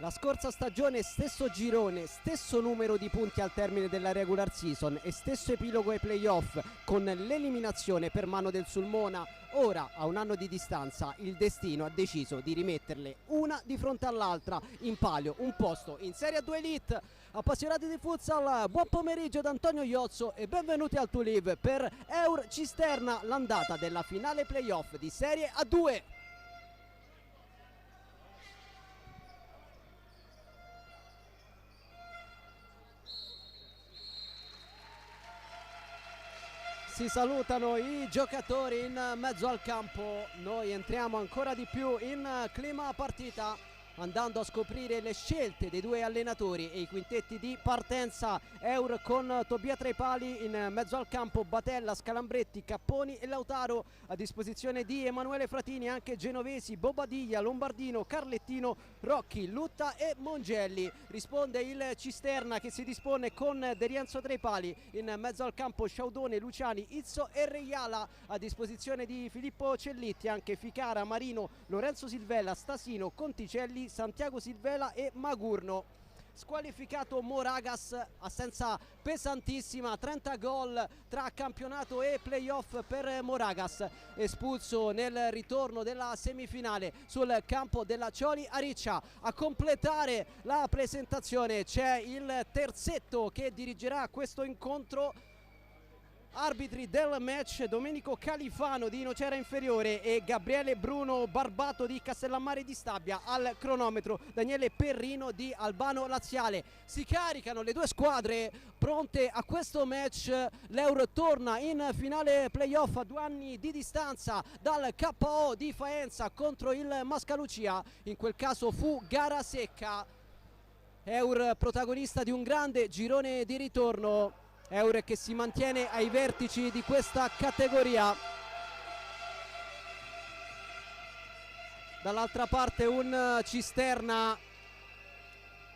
La scorsa stagione stesso girone, stesso numero di punti al termine della regular season e stesso epilogo ai playoff con l'eliminazione per mano del Sulmona. Ora, a un anno di distanza, il destino ha deciso di rimetterle una di fronte all'altra in palio, un posto in Serie A2 Elite. Appassionati di futsal, buon pomeriggio da Antonio Iozzo e benvenuti al To Live per Eur Cisterna, l'andata della finale playoff di Serie A2. Si salutano i giocatori in mezzo al campo, noi entriamo ancora di più in clima partita andando a scoprire le scelte dei due allenatori e i quintetti di partenza. Eur con Tobia tra i pali, in mezzo al campo Batella, Scalambretti, Capponi e Lautaro, a disposizione di Emanuele Fratini anche Genovesi, Bobadilla, Lombardino, Carlettino, Rocchi, Lutta e Mongelli. Risponde il Cisterna che si dispone con De Rienzo tra i pali, in mezzo al campo Sciaudone, Luciani, Izzo e Reiala, a disposizione di Filippo Cellitti anche Ficara, Marino, Lorenzo Silvella, Stasino, Conticelli, Santiago Silvela e Magurno. Squalificato Moragas, assenza pesantissima, 30 gol tra campionato e playoff per Moragas, espulso nel ritorno della semifinale sul campo della Cioli a Riccia. A completare la presentazione c'è il terzetto che dirigerà questo incontro. Arbitri del match Domenico Califano di Nocera Inferiore e Gabriele Bruno Barbato di Castellammare di Stabia. Al cronometro Daniele Perrino di Albano Laziale. Si caricano le due squadre pronte a questo match. L'Eur torna in finale playoff a 2 anni di distanza dal KO di Faenza contro il Mascalucia. In quel caso fu gara secca. Eur protagonista di un grande girone di ritorno. Eur che si mantiene ai vertici di questa categoria. Dall'altra parte un Cisterna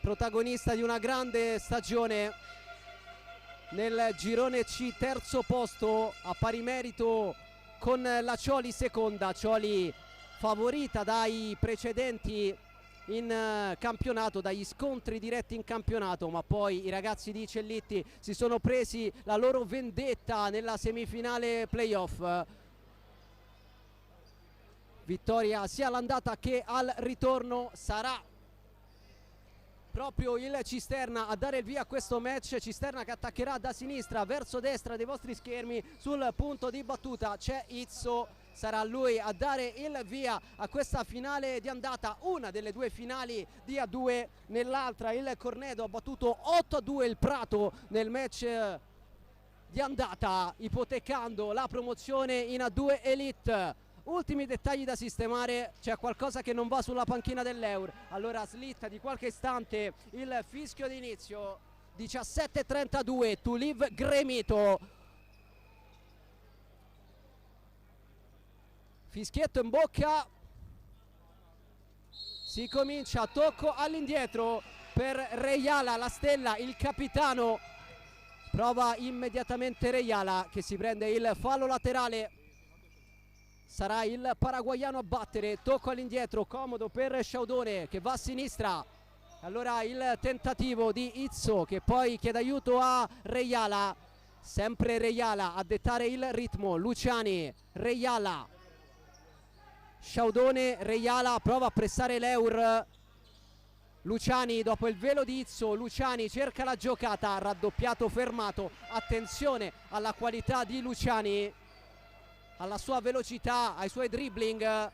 protagonista di una grande stagione nel girone C, terzo posto a pari merito con la Cioli seconda. Cioli favorita dai precedenti in campionato, dagli scontri diretti in campionato, ma poi i ragazzi di Cellitti si sono presi la loro vendetta nella semifinale playoff. Vittoria sia all'andata che al ritorno. Sarà proprio il Cisterna a dare il via a questo match. Cisterna che attaccherà da sinistra verso destra dei vostri schermi. Sul punto di battuta c'è Izzo, sarà lui a dare il via a questa finale di andata, una delle due finali di A2. Nell'altra il Cornedo ha battuto 8-2 il Prato nel match di andata, ipotecando la promozione in A2 Elite. Ultimi dettagli da sistemare, c'è qualcosa che non va sulla panchina dell'Eur, allora slitta di qualche istante il fischio d'inizio. 17:32, To Live Gremito. Fischietto in bocca, si comincia, tocco all'indietro per Reiala, la stella, il capitano. Prova immediatamente Reiala che si prende il fallo laterale. Sarà il paraguaiano a battere, tocco all'indietro, comodo per Sciaudone che va a sinistra. Allora il tentativo di Izzo che poi chiede aiuto a Reiala. Sempre Reiala a dettare il ritmo, Luciani, Reiala. Sciaudone, Reiala prova a pressare l'Eur. Luciani dopo il velo di Izzo, Luciani cerca la giocata, raddoppiato fermato. Attenzione alla qualità di Luciani, alla sua velocità, ai suoi dribbling.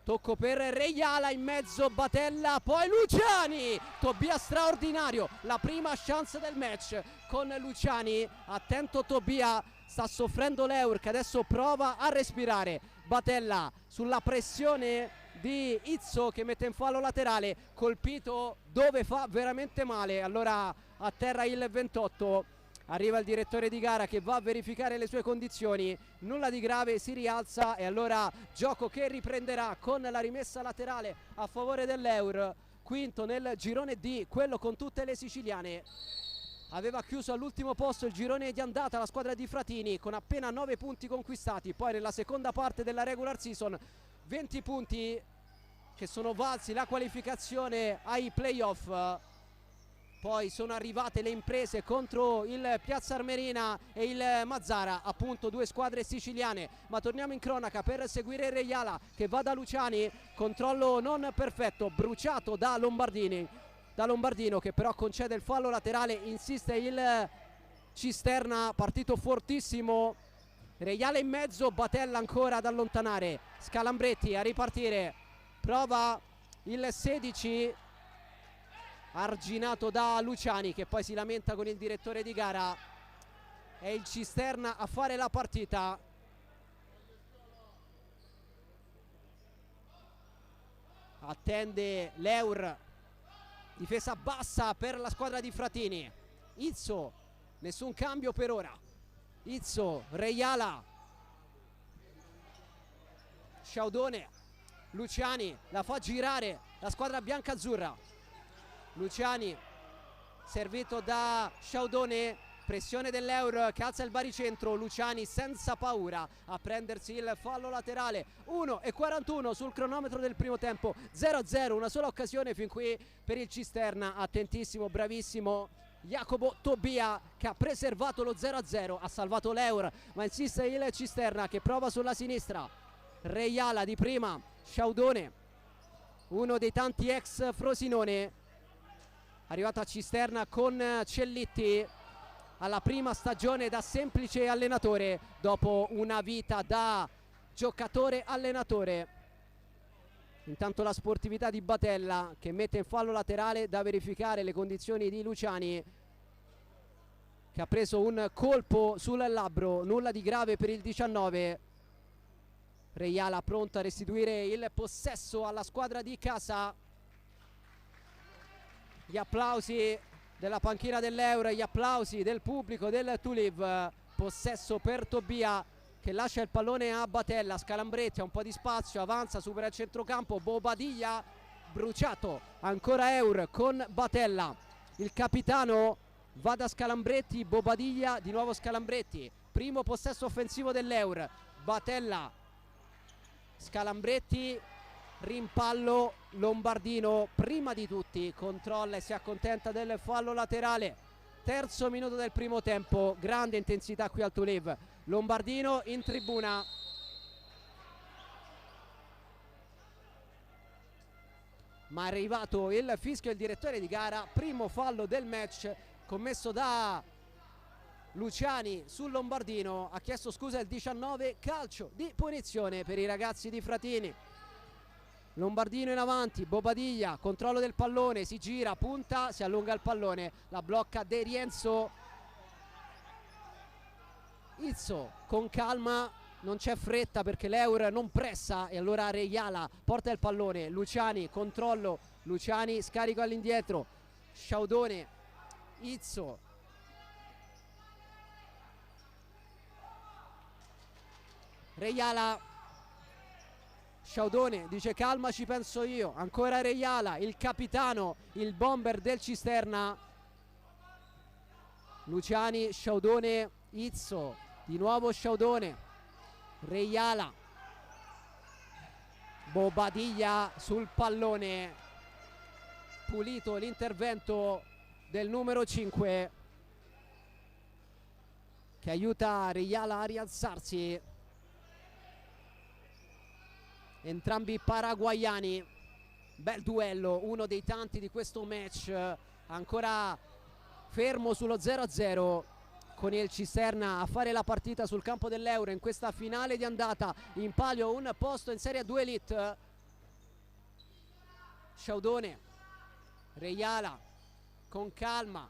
Tocco per Reiala in mezzo, Batella, poi Luciani. Tobia straordinario, la prima chance del match con Luciani. Attento Tobia, sta soffrendo l'Eur che adesso prova a respirare. Batella sulla pressione di Izzo che mette in fallo laterale, colpito dove fa veramente male. Allora a terra il 28. Arriva il direttore di gara che va a verificare le sue condizioni, nulla di grave, si rialza e allora gioco che riprenderà con la rimessa laterale a favore dell'Eur. Quinto nel girone D, quello con tutte le siciliane. Aveva chiuso all'ultimo posto il girone di andata la squadra di Fratini con appena 9 punti conquistati. Poi nella seconda parte della regular season 20 punti che sono valsi la qualificazione ai playoff. Poi sono arrivate le imprese contro il Piazza Armerina e il Mazzara, appunto due squadre siciliane. Ma torniamo in cronaca per seguire Reiala che va da Luciani, controllo non perfetto, bruciato da Lombardino che però concede il fallo laterale, insiste il Cisterna, partito fortissimo. Reiala in mezzo, Batella ancora ad allontanare, Scalambretti a ripartire, prova il 16, arginato da Luciani che poi si lamenta con il direttore di gara. È il Cisterna a fare la partita. Attende l'Eur, difesa bassa per la squadra di Fratini. Izzo, nessun cambio per ora. Izzo, Reiala, Sciaudone, Luciani la fa girare la squadra bianca-azzurra. Luciani servito da Sciaudone, pressione dell'Eur che alza il baricentro. Luciani senza paura a prendersi il fallo laterale. 1:41 sul cronometro del primo tempo, 0-0, una sola occasione fin qui per il Cisterna. Attentissimo, bravissimo Jacopo Tobia che ha preservato lo 0-0, ha salvato l'Eur, ma insiste il Cisterna che prova sulla sinistra. Reiala di prima, Sciaudone, uno dei tanti ex Frosinone, arrivato a Cisterna con Cellitti alla prima stagione da semplice allenatore dopo una vita da giocatore allenatore. Intanto la sportività di Batella che mette in fallo laterale, da verificare le condizioni di Luciani che ha preso un colpo sul labbro, nulla di grave per il 19. Reiala pronto a restituire il possesso alla squadra di casa. Gli applausi della panchina dell'Eur, gli applausi del pubblico del Tuliv. Possesso per Tobia che lascia il pallone a Batella. Scalambretti ha un po' di spazio, avanza, supera il centrocampo, Bobadilla bruciato, ancora Eur con Batella. Il capitano va da Scalambretti, Bobadilla, di nuovo Scalambretti. Primo possesso offensivo dell'Eur. Batella, Scalambretti, rimpallo, Lombardino prima di tutti controlla e si accontenta del fallo laterale. Terzo minuto del primo tempo, grande intensità qui al Tuliv. Lombardino in tribuna. Ma è arrivato il fischio del direttore di gara, primo fallo del match commesso da Luciani sul Lombardino. Ha chiesto scusa il 19, calcio di punizione per i ragazzi di Fratini. Lombardino in avanti, Bobadilla, controllo del pallone, si gira, punta, si allunga il pallone, la blocca De Rienzo. Izzo con calma, non c'è fretta perché l'Eur non pressa e allora Reiala porta il pallone. Luciani, controllo, Luciani scarico all'indietro, Sciaudone, Izzo, Reiala, Sciaudone dice calma ci penso io, ancora Reiala, il capitano, il bomber del Cisterna. Luciani, Sciaudone, Izzo, di nuovo Sciaudone, Reiala, Bobadilla sul pallone, pulito l'intervento del numero 5 che aiuta Reiala a rialzarsi. Entrambi paraguayani, bel duello, uno dei tanti di questo match, ancora fermo sullo 0-0 con il Cisterna a fare la partita sul campo dell'Euro in questa finale di andata. In palio un posto in Serie 2 Elite. Sciaudone, Reiala con calma,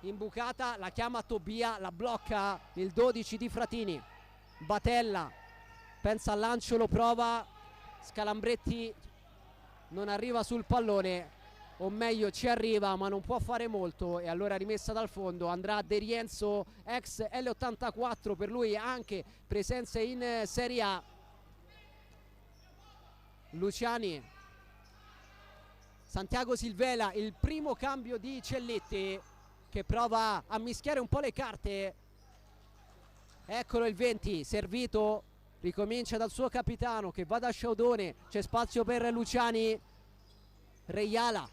imbucata, la chiama Tobia, la blocca il 12 di Fratini. Batella pensa al lancio, lo prova, Scalambretti non arriva sul pallone, o meglio ci arriva ma non può fare molto, e allora rimessa dal fondo. Andrà De Rienzo, ex L84, per lui anche presenze in Serie A. Luciani, Santiago Silvela, il primo cambio di Celletti che prova a mischiare un po' le carte. Eccolo il 20, servito ricomincia dal suo capitano che va da Sciaudone, c'è spazio per Luciani, Reiala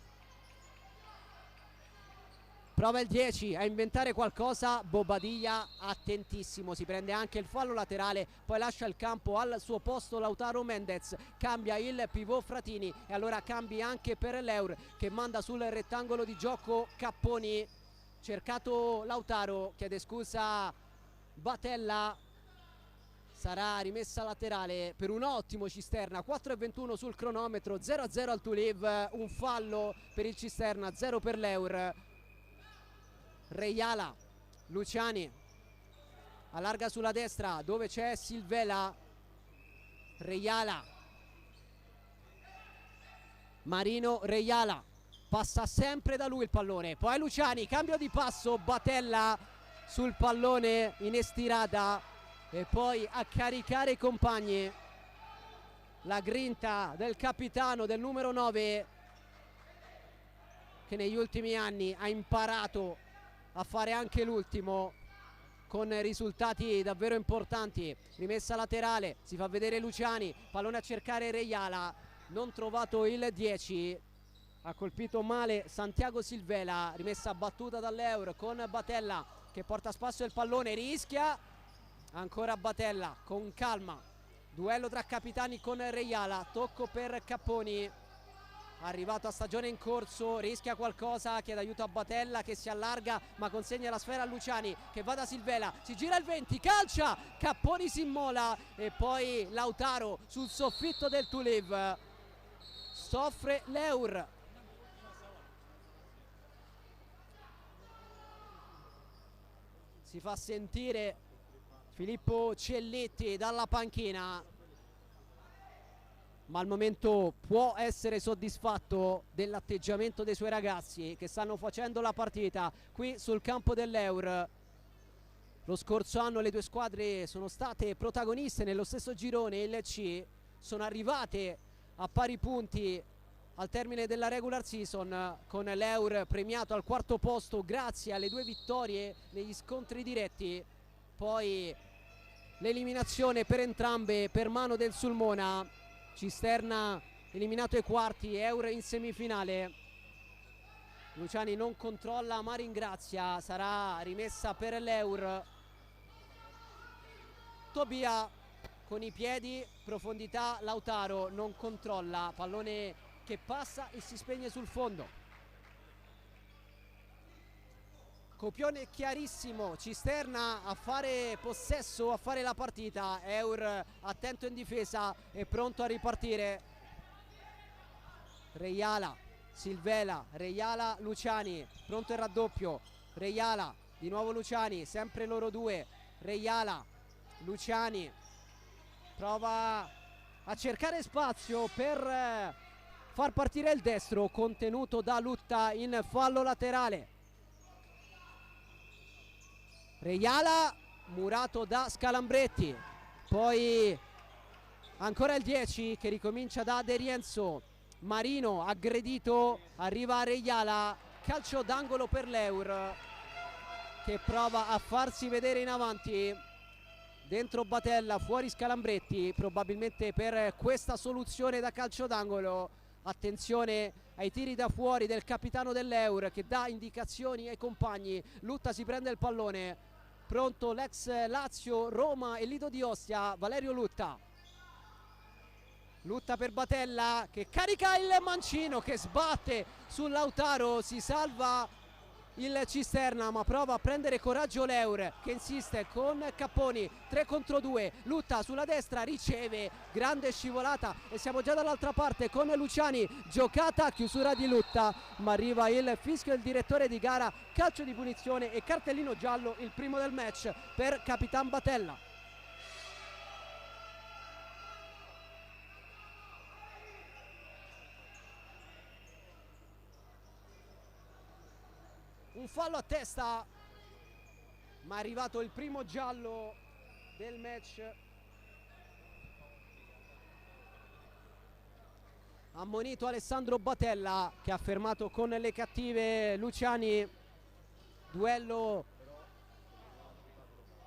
prova il 10 a inventare qualcosa, Bobadilla attentissimo, si prende anche il fallo laterale, poi lascia il campo al suo posto Lautaro Mendez, cambia il pivot Fratini e allora cambia anche per l'Eur che manda sul rettangolo di gioco Capponi, cercato Lautaro, chiede scusa Batella, sarà rimessa laterale per un ottimo Cisterna. 4:21 sul cronometro, 0-0 al Toulev, un fallo per il Cisterna, 0 per l'Eur. Reiala, Luciani allarga sulla destra dove c'è Silvela, Reiala, Marino Reiala, passa sempre da lui il pallone, poi Luciani, cambio di passo, Batella sul pallone in estirata e poi a caricare i compagni, la grinta del capitano, del numero 9, che negli ultimi anni ha imparato a fare anche l'ultimo con risultati davvero importanti. Rimessa laterale, si fa vedere Luciani, pallone a cercare Reiala, non trovato il 10, ha colpito male Santiago Silvela, rimessa battuta dall'Eur con Batella che porta a spasso il pallone, rischia ancora Batella con calma, duello tra capitani con Reiala, tocco per Capponi, arrivato a stagione in corso, rischia qualcosa, chiede aiuto a Batella che si allarga ma consegna la sfera a Luciani che va da Silvela, si gira il 20, calcia, Capponi si immola e poi Lautaro sul soffitto del Toulev, soffre l'Eur. Si fa sentire Filippo Celletti dalla panchina, ma al momento può essere soddisfatto dell'atteggiamento dei suoi ragazzi che stanno facendo la partita qui sul campo dell'Eur. Lo scorso anno le due squadre sono state protagoniste nello stesso girone, il C, sono arrivate a pari punti al termine della regular season, con l'Eur premiato al quarto posto grazie alle due vittorie negli scontri diretti, poi l'eliminazione per entrambe per mano del Sulmona. Cisterna eliminato ai quarti, Eur in semifinale. Luciani non controlla ma ringrazia, sarà rimessa per l'Eur. Tobia con i piedi, profondità, Lautaro non controlla, pallone che passa e si spegne sul fondo. Copione chiarissimo, Cisterna a fare possesso, a fare la partita, Eur attento in difesa e pronto a ripartire. Reiala, Silvela, Reiala, Luciani, pronto il raddoppio, Reiala, di nuovo Luciani, sempre loro due, Reiala, Luciani, prova a cercare spazio per far partire il destro, contenuto da Lutta in fallo laterale. Reiala murato da Scalambretti, poi ancora il 10 che ricomincia da De Rienzo, Marino aggredito, arriva Reiala, calcio d'angolo per l'Eur che prova a farsi vedere in avanti, dentro Batella, fuori Scalambretti, probabilmente per questa soluzione da calcio d'angolo. Attenzione ai tiri da fuori del capitano dell'Eur che dà indicazioni ai compagni. Lutta si prende il pallone, pronto l'ex Lazio, Roma e Lido di Ostia, Valerio Lutta. Lutta per Batella che carica il mancino che sbatte sul Lautaro, si salva il Cisterna ma prova a prendere coraggio l'Eur che insiste con Capponi, 3 contro 2, Lutta sulla destra, riceve, grande scivolata e siamo già dall'altra parte con Luciani, giocata, chiusura di Lutta ma arriva il fischio del direttore di gara, calcio di punizione e cartellino giallo, il primo del match per Capitan Batella. Un fallo a testa, ma è arrivato il primo giallo del match. Ammonito Alessandro Batella che ha fermato con le cattive Luciani. Duello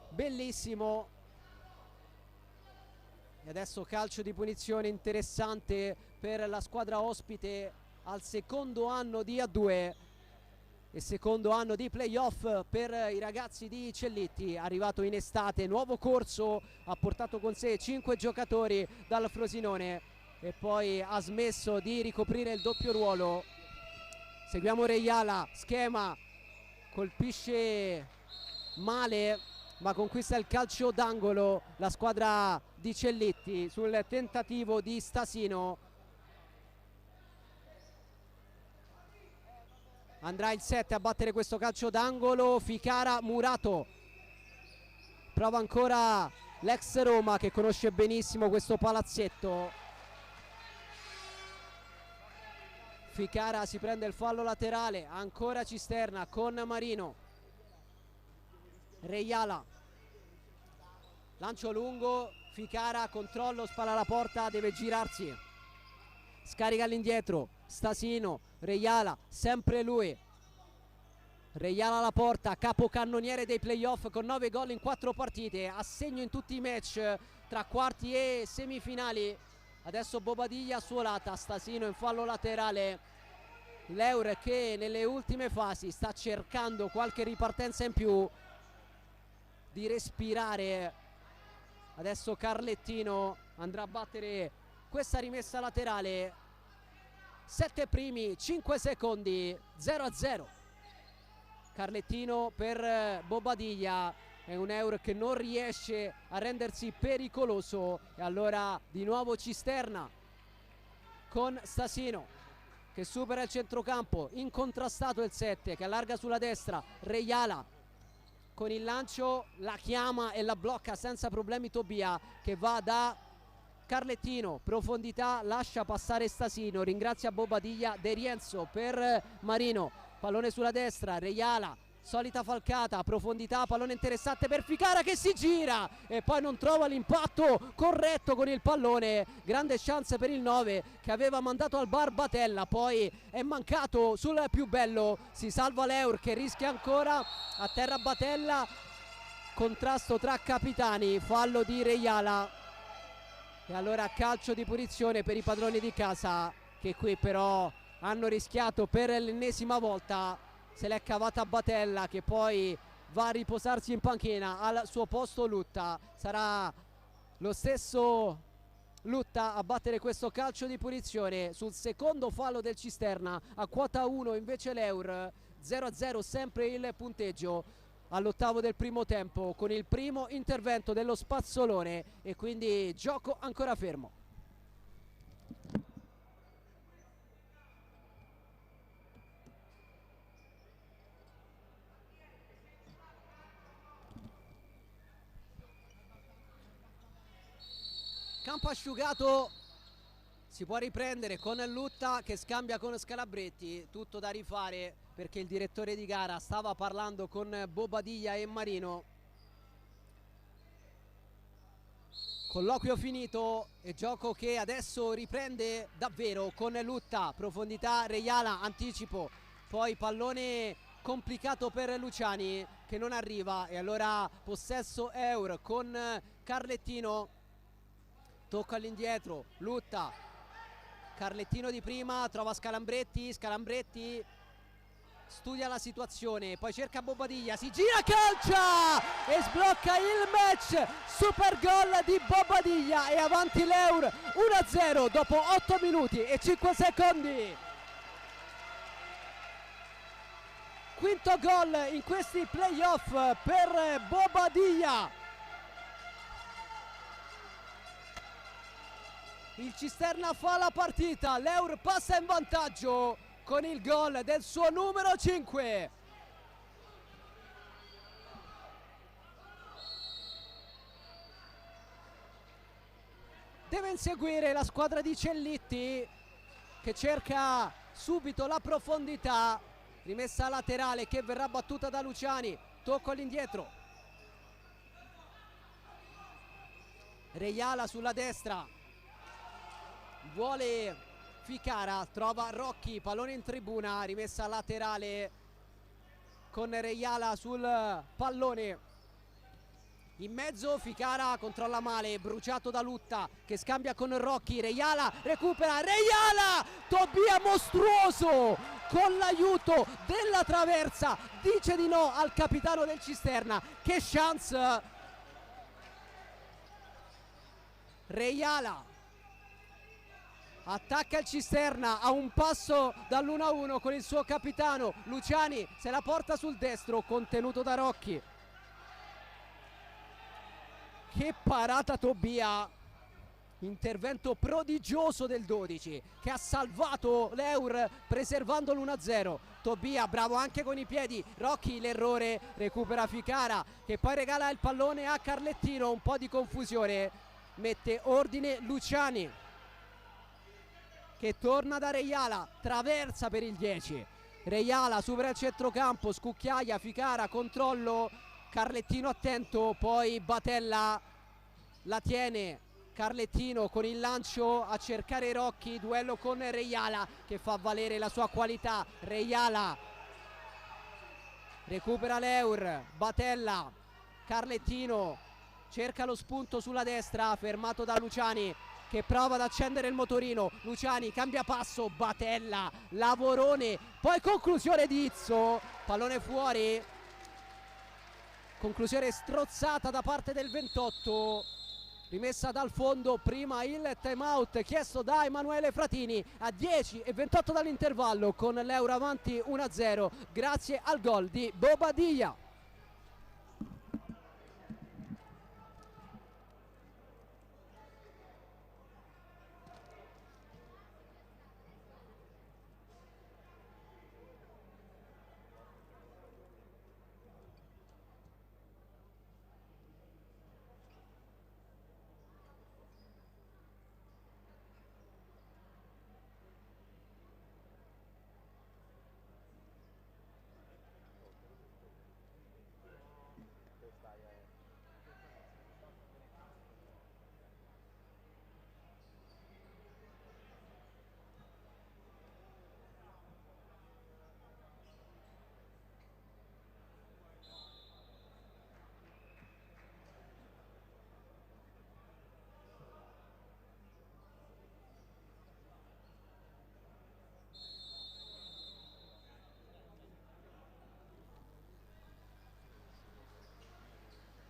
bellissimo. E adesso calcio di punizione interessante per la squadra ospite al secondo anno di A2 e secondo anno di playoff per i ragazzi di Cellitti. Arrivato in estate, nuovo corso, ha portato con sé 5 giocatori dal Frosinone e poi ha smesso di ricoprire il doppio ruolo. Seguiamo Reiala, schema, colpisce male ma conquista il calcio d'angolo la squadra di Cellitti sul tentativo di Stasino. Andrà il 7 a battere questo calcio d'angolo, Ficara, Murato. Prova ancora l'ex Roma che conosce benissimo questo palazzetto. Ficara si prende il fallo laterale, ancora Cisterna con Marino. Reiala, lancio lungo, Ficara, controllo, spalla alla porta, deve girarsi, scarica all'indietro, Stasino, Reiala, sempre lui, Reiala alla porta, capocannoniere dei playoff con 9 gol in 4 partite, assegno in tutti i match tra quarti e semifinali. Adesso Bobadilla suolata, Stasino in fallo laterale, l'Eur che nelle ultime fasi sta cercando qualche ripartenza in più, di respirare. Adesso Carlettino andrà a battere questa rimessa laterale, 7 primi 5 secondi, 0-0. Carlettino per Bobadilla, è un Eur che non riesce a rendersi pericoloso e allora di nuovo Cisterna con Stasino che supera il centrocampo, incontrastato il 7 che allarga sulla destra, Reiala con il lancio la chiama e la blocca senza problemi Tobia che va da Carlettino, profondità, lascia passare Stasino, ringrazia Bobadilla, De Rienzo per Marino, pallone sulla destra, Reiala, solita falcata, profondità, pallone interessante per Ficara che si gira e poi non trova l'impatto corretto con il pallone. Grande chance per il 9 che aveva mandato al bar Batella, poi è mancato sul più bello, si salva l'Eur che rischia ancora, a terra Batella, contrasto tra capitani, fallo di Reiala e allora calcio di punizione per i padroni di casa che qui però hanno rischiato per l'ennesima volta. Se l'è cavata Batella che poi va a riposarsi in panchina, al suo posto Lutta, sarà lo stesso Lutta a battere questo calcio di punizione sul secondo fallo del Cisterna. A quota 1 invece l'Eur, 0-0 sempre il punteggio all'ottavo del primo tempo con il primo intervento dello Spazzolone e quindi gioco ancora fermo. Campo asciugato, si può riprendere con Lutta che scambia con Scalabretti, tutto da rifare perché il direttore di gara stava parlando con Bobadilla e Marino. Colloquio finito e gioco che adesso riprende davvero con Lutta, profondità, Reiala, anticipo, poi pallone complicato per Luciani che non arriva e allora possesso Eur con Carlettino. Tocco all'indietro, Lutta, Carlettino di prima, trova Scalabretti, Scalabretti studia la situazione, poi cerca Bobadilla, si gira, calcia e sblocca il match, super gol di Bobadilla e avanti l'Eur 1-0 dopo 8 minuti e 5 secondi. Quinto gol in questi playoff per Bobadilla. Il Cisterna fa la partita, l'Eur passa in vantaggio con il gol del suo numero 5. Deve inseguire la squadra di Cellitti che cerca subito la profondità, rimessa laterale che verrà battuta da Luciani, tocco all'indietro, Reiala sulla destra, vuole Ficara, trova Rocchi, pallone in tribuna, rimessa laterale con Reiala sul pallone, In mezzo Ficara controlla male, bruciato da Lutta che scambia con Rocchi, Reiala recupera, Reiala! Tobia mostruoso con l'aiuto della traversa, dice di no al capitano del Cisterna. Che chance! Reiala attacca il Cisterna a un passo dall'1-1 con il suo capitano Luciani, se la porta sul destro, contenuto da Rocchi. Che parata Tobia, intervento prodigioso del 12 che ha salvato l'Eur preservando l'1-0. Tobia bravo anche con i piedi, Rocchi l'errore, recupera Ficara che poi regala il pallone a Carlettino, un po' di confusione, mette ordine Luciani che torna da Reiala, traversa per il 10, Reiala supera il centrocampo, scucchiaia, Ficara, controllo, Carlettino attento, poi Batella la tiene, Carlettino con il lancio a cercare Rocchi, duello con Reiala che fa valere la sua qualità, Reiala recupera l'Eur, Batella, Carlettino cerca lo spunto sulla destra, fermato da Luciani che prova ad accendere il motorino, Luciani cambia passo, Batella, lavorone, poi conclusione di Izzo, pallone fuori. Conclusione strozzata da parte del 28, rimessa dal fondo, prima il time out chiesto da Emanuele Fratini a 10:28 dall'intervallo con l'Eur avanti 1-0 grazie al gol di Bobadilla.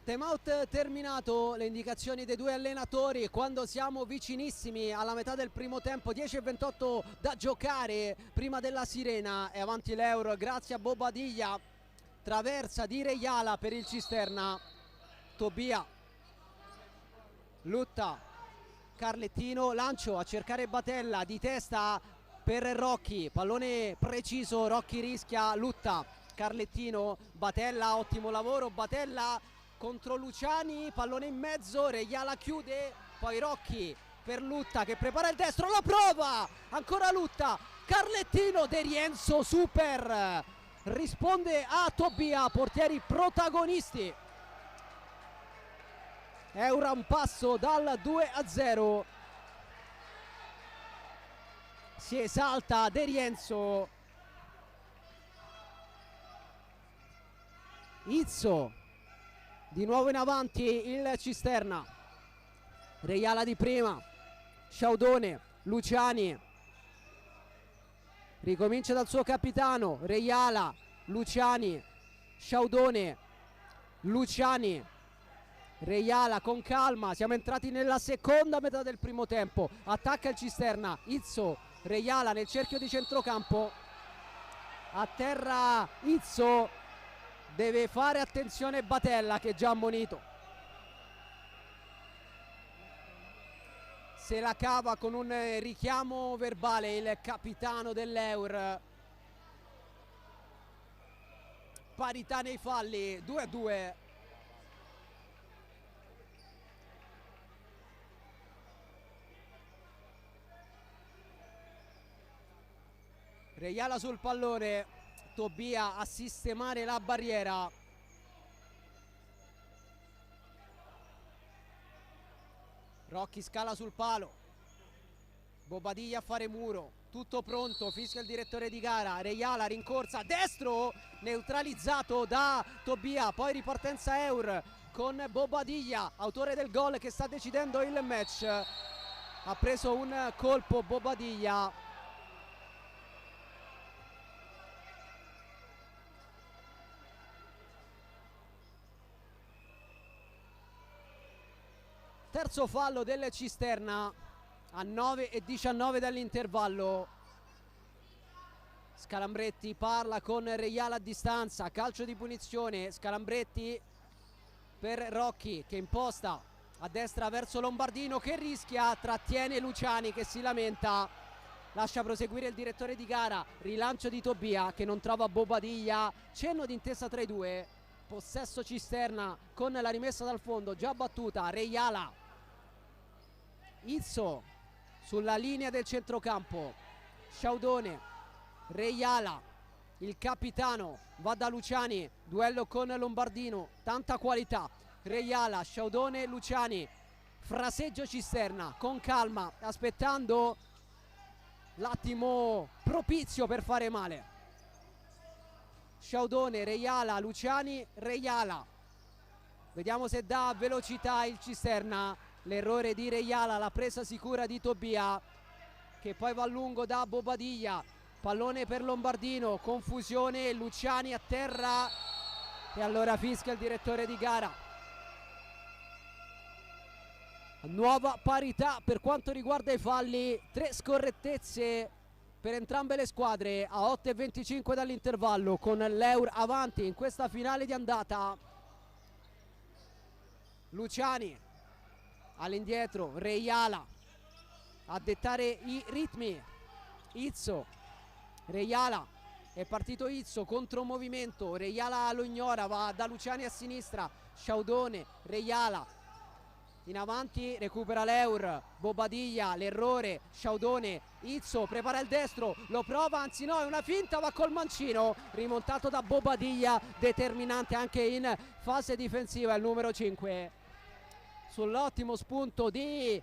Time out terminato, le indicazioni dei due allenatori quando siamo vicinissimi alla metà del primo tempo, 10:28 da giocare prima della sirena, è avanti l'Eur grazie a Bobadilla, traversa di Reiala per il Cisterna, Tobia, Lutta, Carlettino, lancio a cercare Batella, di testa per Rocchi, pallone preciso, Rocchi rischia, Lutta, Carlettino, Batella, ottimo lavoro, Batella contro Luciani, pallone in mezzo, Reiala chiude, poi Rocchi per Lutta che prepara il destro, la prova, ancora Lutta, Carlettino, De Rienzo super, risponde a Tobia, portieri protagonisti. È ora un passo dal 2-0, si esalta De Rienzo, Izzo di nuovo in avanti il Cisterna, Reiala di prima, Sciaudone, Luciani, ricomincia dal suo capitano, Reiala, Luciani, Sciaudone, Luciani, Reiala con calma, siamo entrati nella seconda metà del primo tempo, attacca il Cisterna, Izzo, Reiala nel cerchio di centrocampo, a terra Izzo, deve fare attenzione Batella che è già ammonito, se la cava con un richiamo verbale il capitano dell'Eur, parità nei falli, 2-2. Reiala sul pallone, Tobia a sistemare la barriera, Rocchi scala sul palo, Bobadilla a fare muro, tutto pronto, fischia il direttore di gara, Reiala rincorsa, destro, neutralizzato da Tobia, poi ripartenza Eur, con Bobadilla, autore del gol che sta decidendo il match. Ha preso un colpo Bobadilla. Terzo fallo del Cisterna a 9:19 dall'intervallo. Scalambretti parla con Reiala a distanza, calcio di punizione. Scalambretti per Rocchi che imposta a destra verso Lombardino che rischia, trattiene Luciani che si lamenta, lascia proseguire il direttore di gara. Rilancio di Tobia che non trova Bobadilla, cenno di intesa tra i due. Possesso Cisterna con la rimessa dal fondo già battuta. Reiala, Izzo sulla linea del centrocampo, Sciaudone, Reiala, il capitano va da Luciani, duello con Lombardino, tanta qualità. Reiala, Sciaudone, Luciani, fraseggio Cisterna con calma, aspettando l'attimo propizio per fare male. Sciaudone, Reiala, Luciani, Reiala, vediamo se dà velocità il Cisterna. L'errore di Reiala, la presa sicura di Tobia che poi va a lungo da Bobadilla. Pallone per Lombardino, confusione, Luciani a terra e allora fischia il direttore di gara. Nuova parità per quanto riguarda i falli, 3 scorrettezze per entrambe le squadre a 8:25 dall'intervallo, con l'Eur avanti in questa finale di andata. Luciani all'indietro, Reiala a dettare i ritmi. Izzo, Reiala, è partito Izzo, contromovimento, Reiala lo ignora, va da Luciani a sinistra, Sciaudone, Reiala in avanti, recupera l'Eur, Bobadilla, l'errore, Sciaudone, Izzo prepara il destro, lo prova, anzi no, è una finta, va col mancino, rimontato da Bobadilla, determinante anche in fase difensiva il numero 5. Sull'ottimo spunto di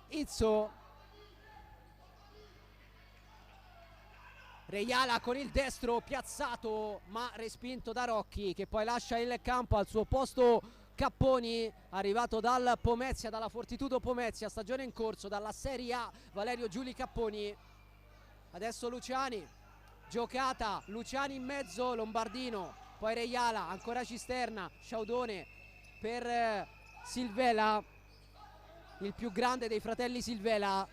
Izzo, Reiala con il destro piazzato ma respinto da Rocchi che poi lascia il campo. Al suo posto Capponi, arrivato dal Pomezia, dalla Fortitudo Pomezia, stagione in corso, dalla Serie A, Valerio Giuli Capponi. Adesso Luciani, giocata, Luciani in mezzo, Lombardino, poi Reiala, ancora Cisterna, Sciaudone per Silvela, il più grande dei fratelli Silvela,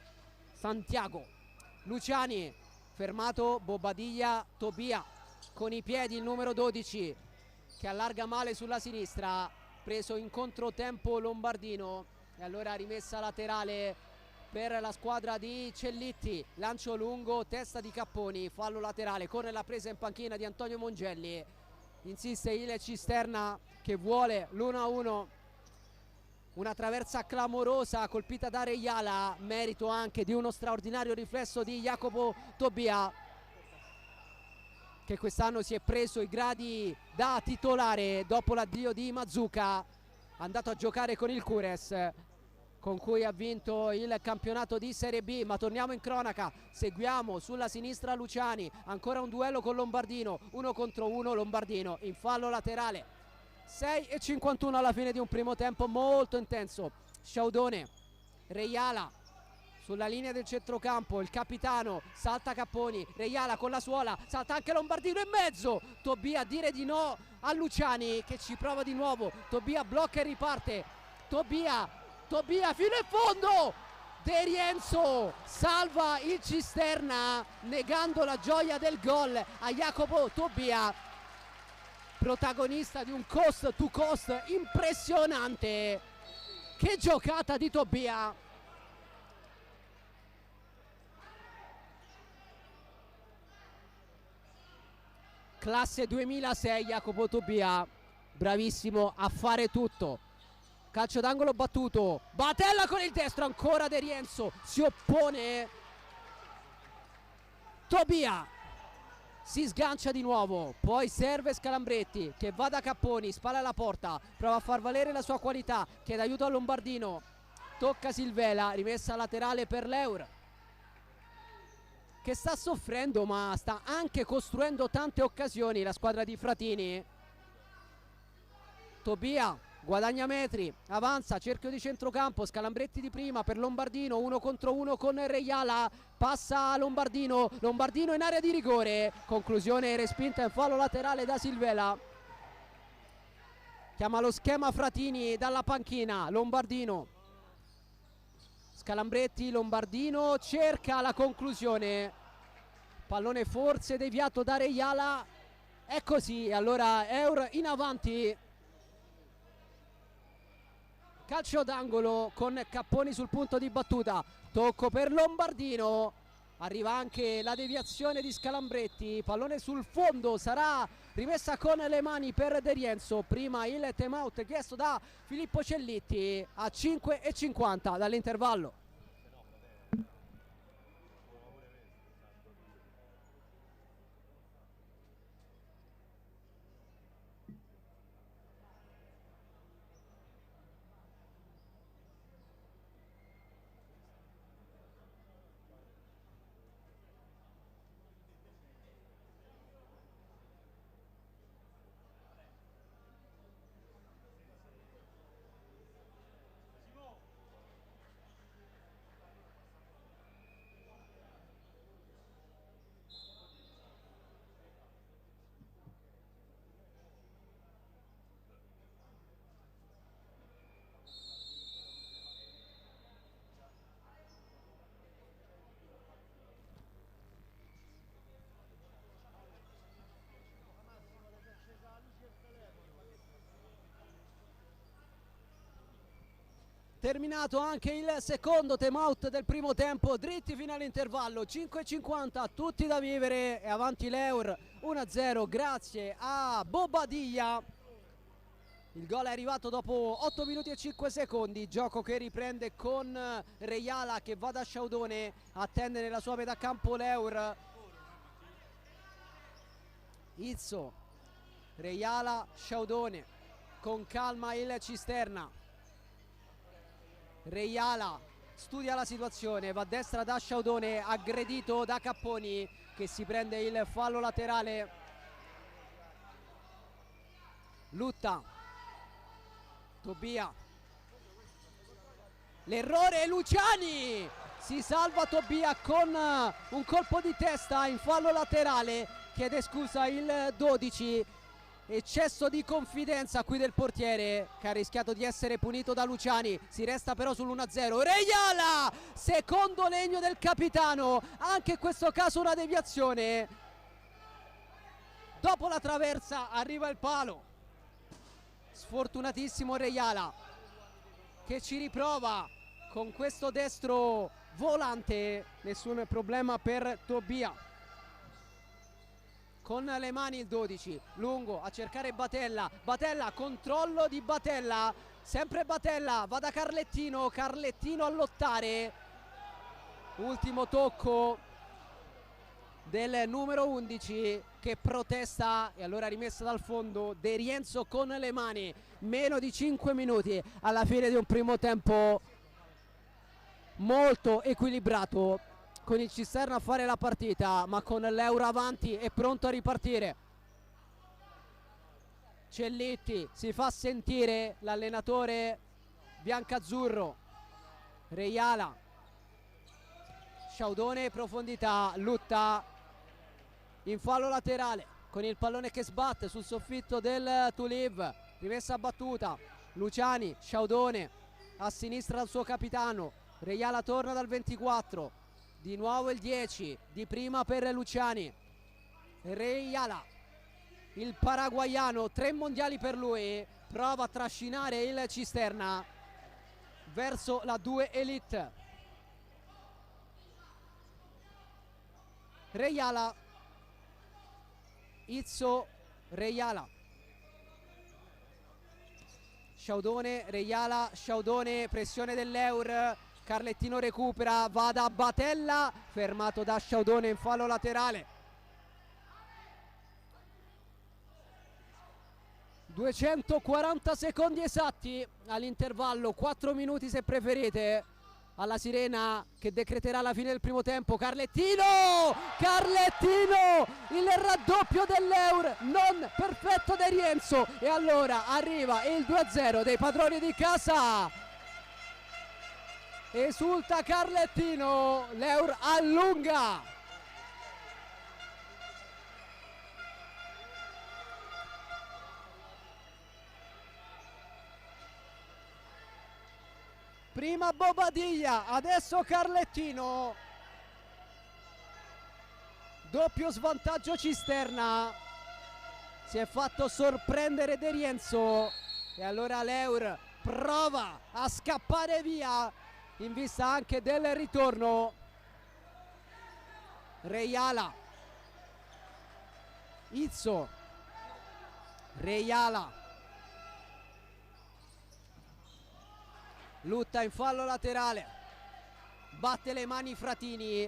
Santiago. Luciani, fermato Bobadilla, Tobia con i piedi il numero 12 che allarga male sulla sinistra, preso in controtempo Lombardino e allora rimessa laterale per la squadra di Cellitti. Lancio lungo, testa di Capponi, fallo laterale con la presa in panchina di Antonio Mongelli. Insiste il Cisterna che vuole l'1-1. Una traversa clamorosa colpita da Reiala, merito anche di uno straordinario riflesso di Jacopo Tobia che quest'anno si è preso i gradi da titolare dopo l'addio di Mazzucca, andato a giocare con il Cures con cui ha vinto il campionato di Serie B. Ma torniamo in cronaca, seguiamo sulla sinistra Luciani, ancora un duello con Lombardino, 1 contro 1, Lombardino in fallo laterale. 6:51 alla fine di un primo tempo molto intenso. Sciaudone, Reiala sulla linea del centrocampo, il capitano, salta Capponi, Reiala con la suola, salta anche Lombardino in mezzo, Tobia a dire di no a Luciani che ci prova di nuovo, Tobia blocca e riparte, Tobia fino in fondo, De Rienzo salva il Cisterna negando la gioia del gol a Jacopo Tobia, protagonista di un cost to cost impressionante. Che giocata di Tobia! Classe 2006 Jacopo Tobia, bravissimo a fare tutto. Calcio d'angolo battuto, Batella con il destro, ancora De Rienzo si oppone, Tobia si sgancia di nuovo, poi serve Scalambretti che va da Capponi, spalla alla porta, prova a far valere la sua qualità, chiede aiuto a Lombardino, tocca Silvela, rimessa laterale per l'Eur che sta soffrendo ma sta anche costruendo tante occasioni la squadra di Fratini. Tobia guadagna metri, avanza, cerchio di centrocampo, Scalambretti di prima per Lombardino, 1 contro 1 con Reiala, passa a Lombardino, Lombardino in area di rigore, conclusione respinta in fallo laterale da Silvela. Chiama lo schema Fratini dalla panchina, Lombardino, Scalambretti, Lombardino cerca la conclusione, pallone forse deviato da Reiala, è così, allora Eur in avanti. Calcio d'angolo con Capponi sul punto di battuta, tocco per Lombardino, arriva anche la deviazione di Scalambretti, pallone sul fondo, sarà rimessa con le mani per De Rienzo, prima il time out chiesto da Filippo Cellitti a 5:50 dall'intervallo. Terminato anche il secondo time out del primo tempo, dritti fino all'intervallo, 5:50, tutti da vivere e avanti l'Eur 1-0 grazie a Bobadilla. Il gol è arrivato dopo 8 minuti e 5 secondi, gioco che riprende con Reiala che va da Sciaudone, attende nella sua metà campo l'Eur. Izzo, Reiala, Sciaudone, con calma il Cisterna. Reiala studia la situazione, va a destra da Sciaudone, aggredito da Capponi che si prende il fallo laterale. Lutta, Tobia, l'errore, Luciani, si salva Tobia con un colpo di testa in fallo laterale, chiede scusa il 12. Eccesso di confidenza qui del portiere che ha rischiato di essere punito da Luciani, si resta però sull'1-0. Reiala, secondo legno del capitano, anche in questo caso una deviazione, dopo la traversa arriva il palo, sfortunatissimo Reiala che ci riprova con questo destro volante, nessun problema per Tobia. Con le mani il 12, lungo a cercare Batella, Batella, controllo di Batella, sempre Batella, va da Carlettino, Carlettino a lottare, ultimo tocco del numero 11 che protesta e allora rimessa dal fondo De Rienzo con le mani. Meno di 5 minuti alla fine di un primo tempo molto equilibrato, con il Cisterna a fare la partita ma con l'Eur avanti e pronto a ripartire. Cellitti si fa sentire, l'allenatore biancazzurro. Reiala, Sciaudone, profondità, Lutta in fallo laterale con il pallone che sbatte sul soffitto del Toulev, rimessa battuta, Luciani, Sciaudone a sinistra del suo capitano, Reiala torna dal 24, di nuovo il 10, di prima per Luciani. Reiala, il paraguaiano, 3 mondiali per lui, prova a trascinare il Cisterna verso la 2 Elite. Reiala, Izzo, Reiala, Sciaudone, Reiala, Sciaudone, pressione dell'Eur, Carlettino recupera, va da Batella, fermato da Sciaudone in fallo laterale. 240 secondi esatti all'intervallo, 4 minuti se preferite. alla sirena che decreterà la fine del primo tempo. Carlettino, il raddoppio dell'Eur, non perfetto di Rienzo, e allora arriva il 2-0 dei padroni di casa. Esulta Carlettino, l'Eur allunga. Prima Bobadilla, adesso Carlettino. Doppio svantaggio Cisterna. Si è fatto sorprendere De Rienzo e allora l'Eur prova a scappare via in vista anche del ritorno. Reiala, Izzo, Reiala, Lutta in fallo laterale, batte le mani Fratini,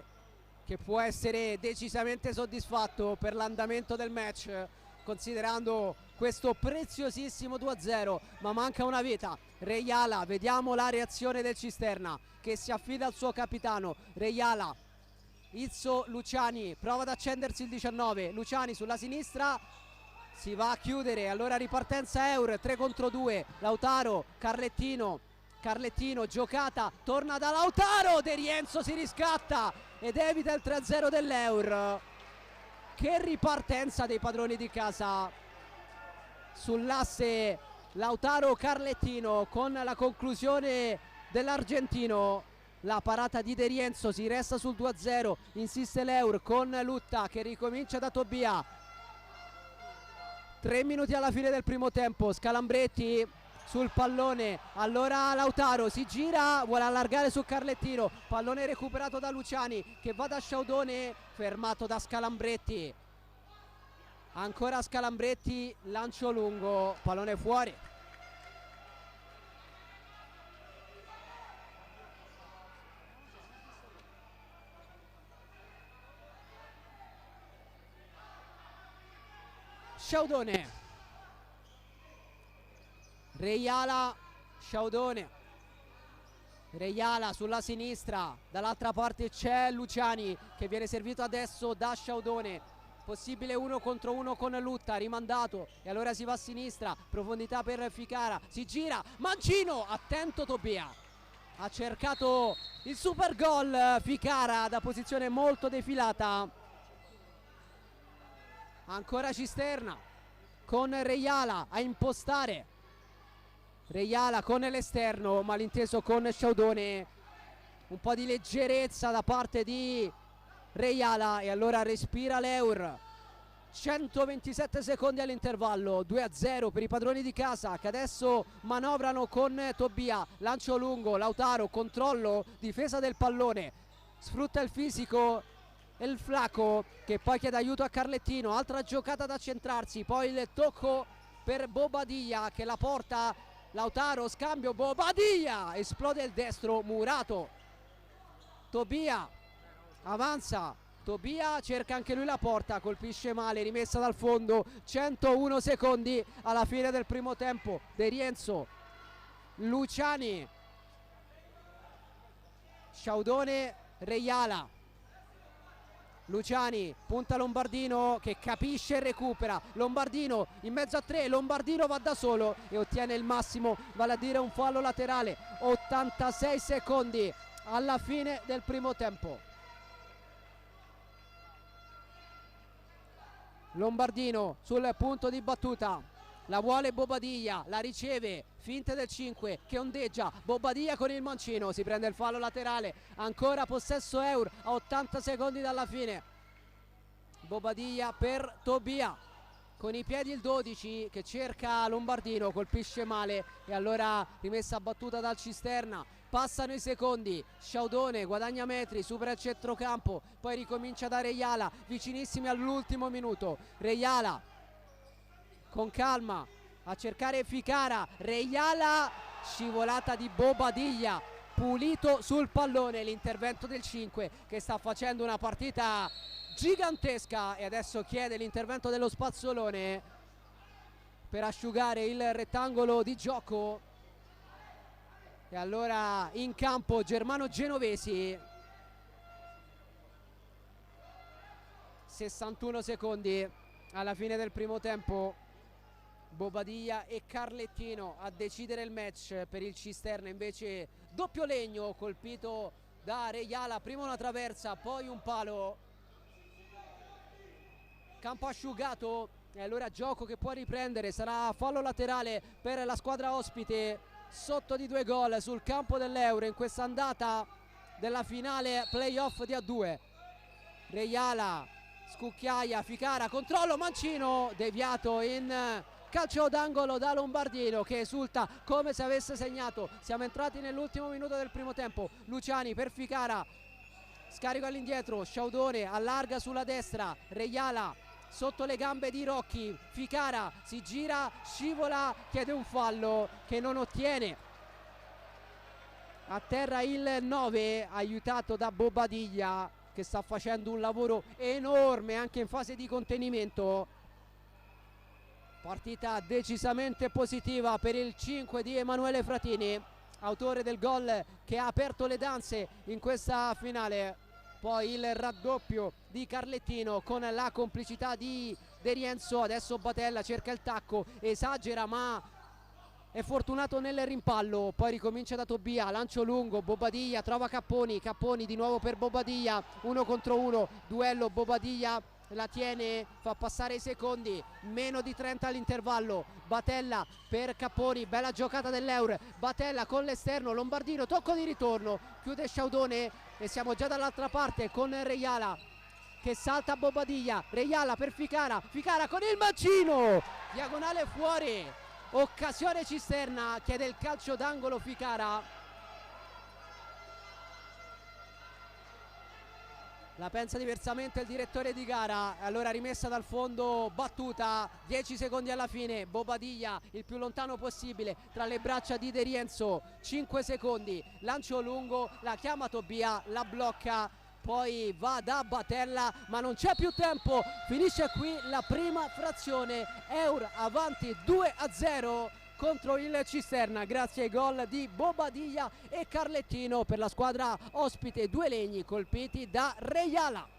che può essere decisamente soddisfatto per l'andamento del match considerando questo preziosissimo 2-0, ma manca una vita. Reiala, vediamo la reazione del Cisterna che si affida al suo capitano. Reiala, Izzo, Luciani, prova ad accendersi il 19, Luciani sulla sinistra, si va a chiudere, allora ripartenza Eur, 3 contro 2, Lautaro, Carlettino, giocata, torna da Lautaro, De Rienzo si riscatta ed evita il 3-0 dell'Eur. Che ripartenza dei padroni di casa sull'asse Lautaro-Carlettino con la conclusione dell'argentino. La parata di De Rienzo, si resta sul 2-0, insiste l'Eur con Lutta che ricomincia da Tobia. 3 minuti alla fine del primo tempo, Scalambretti sul pallone, allora Lautaro si gira, vuole allargare su Carlettino, pallone recuperato da Luciani che va da Sciaudone, fermato da Scalambretti, ancora Scalambretti, lancio lungo, pallone fuori. Sciaudone, Reiala, Sciaudone, Reiala sulla sinistra, dall'altra parte c'è Luciani che viene servito adesso da Sciaudone, possibile 1 contro 1 con Lutta, rimandato e allora si va a sinistra, profondità per Ficara, si gira, Mancino, attento Tobia, ha cercato il super gol Ficara da posizione molto defilata. Ancora Cisterna con Reiala a impostare, Reiala con l'esterno, malinteso con Sciaudone, un po' di leggerezza da parte di Reiala e allora respira l'Eur. 127 secondi all'intervallo, 2-0 per i padroni di casa che adesso manovrano con Tobia, lancio lungo, Lautaro, controllo, difesa del pallone, sfrutta il fisico e il Flaco che poi chiede aiuto a Carlettino, altra giocata da centrarsi, poi il tocco per Bobadilla che la porta, Lautaro, scambio, Bobadilla, esplode il destro, Murato, Tobia avanza, Tobia cerca anche lui la porta, colpisce male, rimessa dal fondo. 101 secondi alla fine del primo tempo. De Rienzo, Luciani, Sciaudone, Reiala, Luciani, punta Lombardino che capisce e recupera, Lombardino in mezzo a 3, Lombardino va da solo e ottiene il massimo, vale a dire un fallo laterale. 86 secondi alla fine del primo tempo. Lombardino sul punto di battuta, la vuole Bobadilla, la riceve, finte del 5 che ondeggia, Bobadilla con il mancino, si prende il fallo laterale, ancora possesso Eur a 80 secondi dalla fine. Bobadilla per Tobia, con i piedi il 12 che cerca Lombardino, colpisce male e allora rimessa battuta dal Cisterna. Passano i secondi, Sciaudone guadagna metri, supera il centrocampo, poi ricomincia da Reiala, vicinissimi all'ultimo minuto. Reiala con calma a cercare Ficara, Reiala, scivolata di Bobadilla, pulito sul pallone l'intervento del 5 che sta facendo una partita gigantesca e adesso chiede l'intervento dello Spazzolone per asciugare il rettangolo di gioco. E allora in campo Germano Genovesi. 61 secondi alla fine del primo tempo. Bobadilla e Carlettino a decidere il match. Per il Cisterna invece doppio legno colpito da Reiala, prima una traversa, poi un palo. Campo asciugato e allora gioco che può riprendere, sarà fallo laterale per la squadra ospite, sotto di 2 gol sul campo dell'Euro in questa andata della finale playoff di A2. Reiala, scucchiaia, Ficara, controllo, mancino, deviato in calcio d'angolo da Lombardino che esulta come se avesse segnato. Siamo entrati nell'ultimo minuto del primo tempo. Luciani per Ficara, scarico all'indietro, Sciaudone allarga sulla destra, Reiala sotto le gambe di Rocchi, Ficara si gira, scivola, chiede un fallo che non ottiene. A terra il 9, aiutato da Bobadilla che sta facendo un lavoro enorme anche in fase di contenimento. Partita decisamente positiva per il 5 di Emanuele Fratini, autore del gol che ha aperto le danze in questa finale. Poi il raddoppio di Carlettino con la complicità di De Rienzo. Adesso Batella cerca il tacco, esagera ma è fortunato nel rimpallo. Poi ricomincia da Tobia, lancio lungo, Bobadilla trova Capponi, Capponi di nuovo per Bobadilla, 1 contro 1, duello, Bobadilla la tiene, fa passare i secondi, meno di 30 all'intervallo. Batella per Capponi, bella giocata dell'Eur, Batella con l'esterno, Lombardino, tocco di ritorno, chiude Sciaudone e siamo già dall'altra parte con Reiala che salta a Bobadilla, Reiala per Ficara, Ficara con il mancino, diagonale fuori, occasione Cisterna, chiede il calcio d'angolo Ficara. La pensa diversamente il direttore di gara. Allora rimessa dal fondo, battuta, 10 secondi alla fine, Bobadilla il più lontano possibile tra le braccia di De Rienzo, 5 secondi, lancio lungo, la chiama Tobia, la blocca, poi va da Batella ma non c'è più tempo, finisce qui la prima frazione. Eur avanti 2-0 contro il Cisterna grazie ai gol di Bobadilla e Carlettino. Per la squadra ospite 2 legni colpiti da Reiala.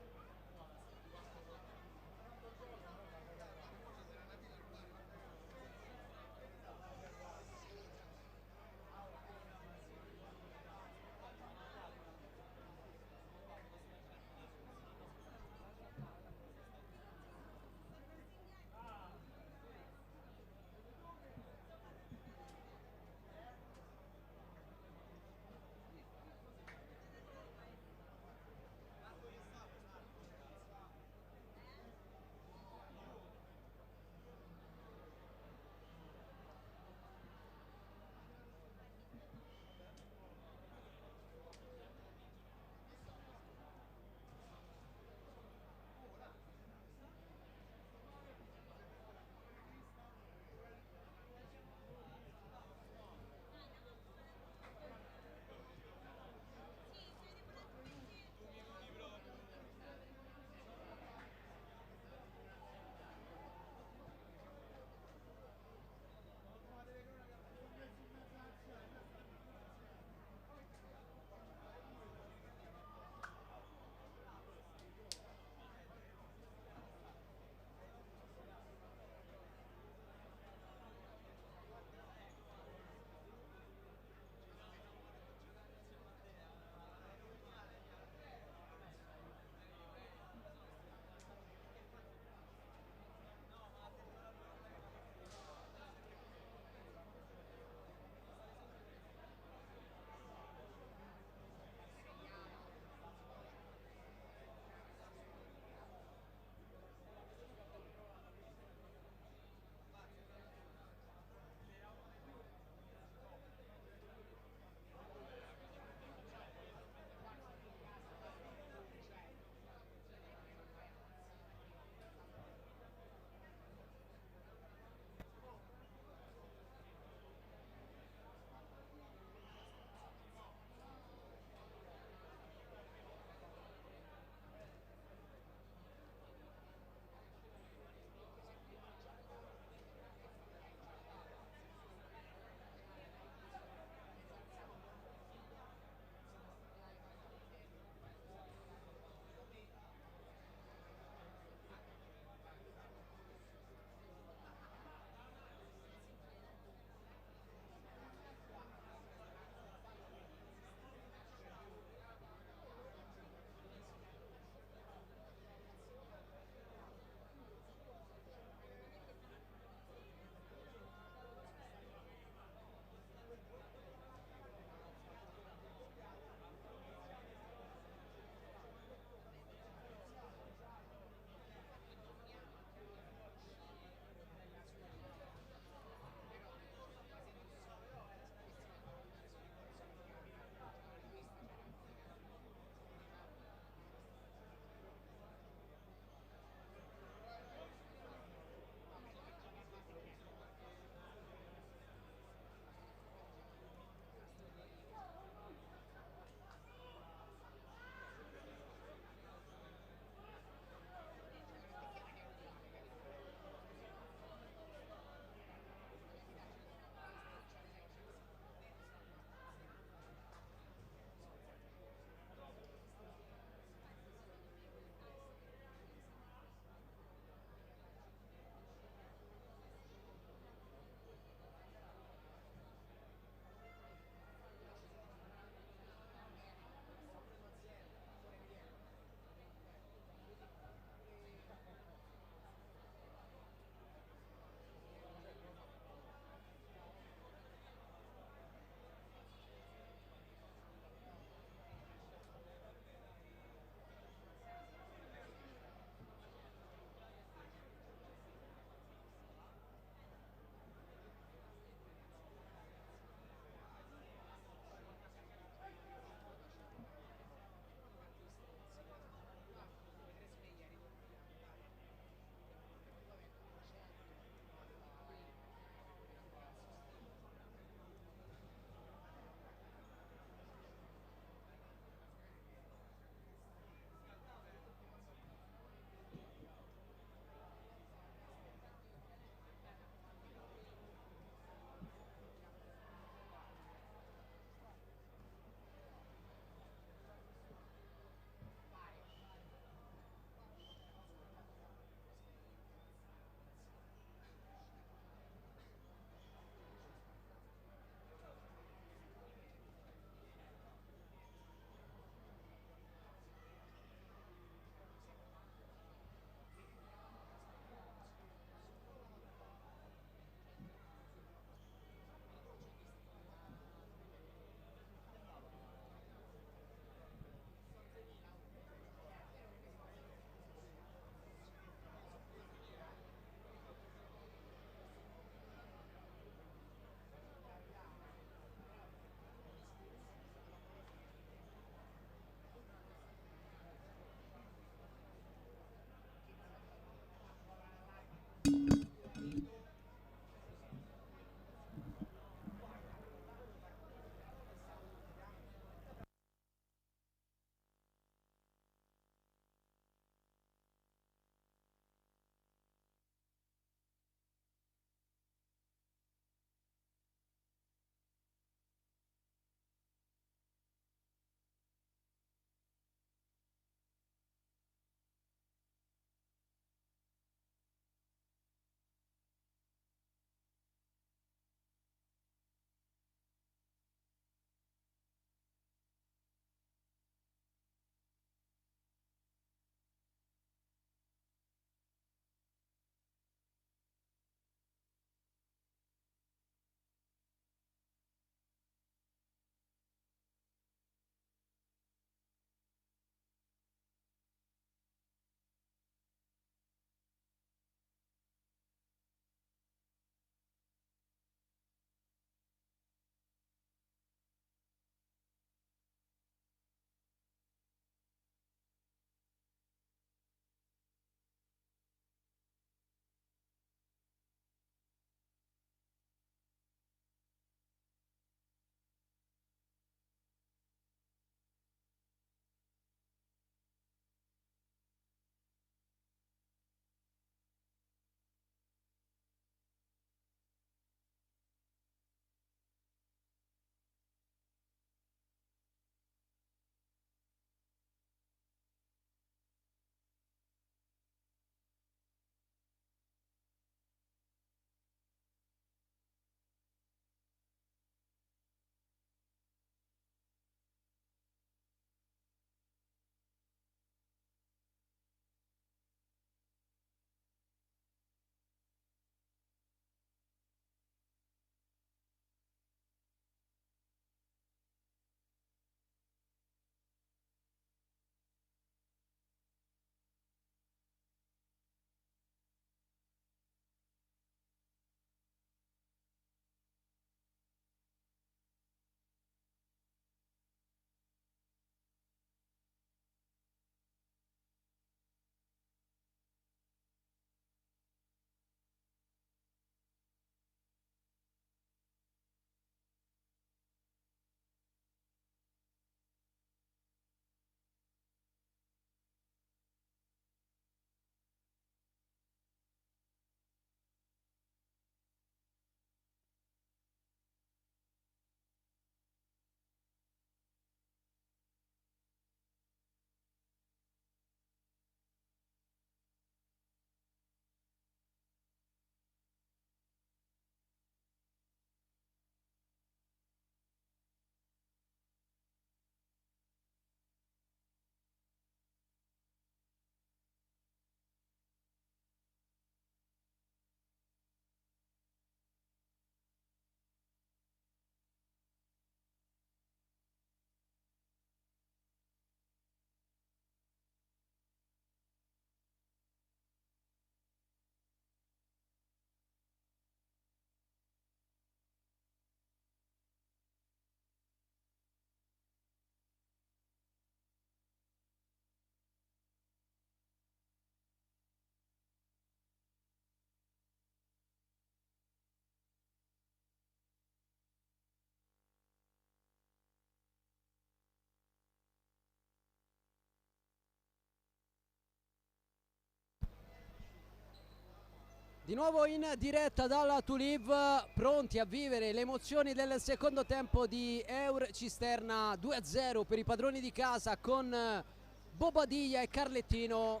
Di nuovo in diretta dalla Touleave, pronti a vivere le emozioni del secondo tempo di Eur Cisterna. 2-0 per i padroni di casa con Bobadilla e Carlettino.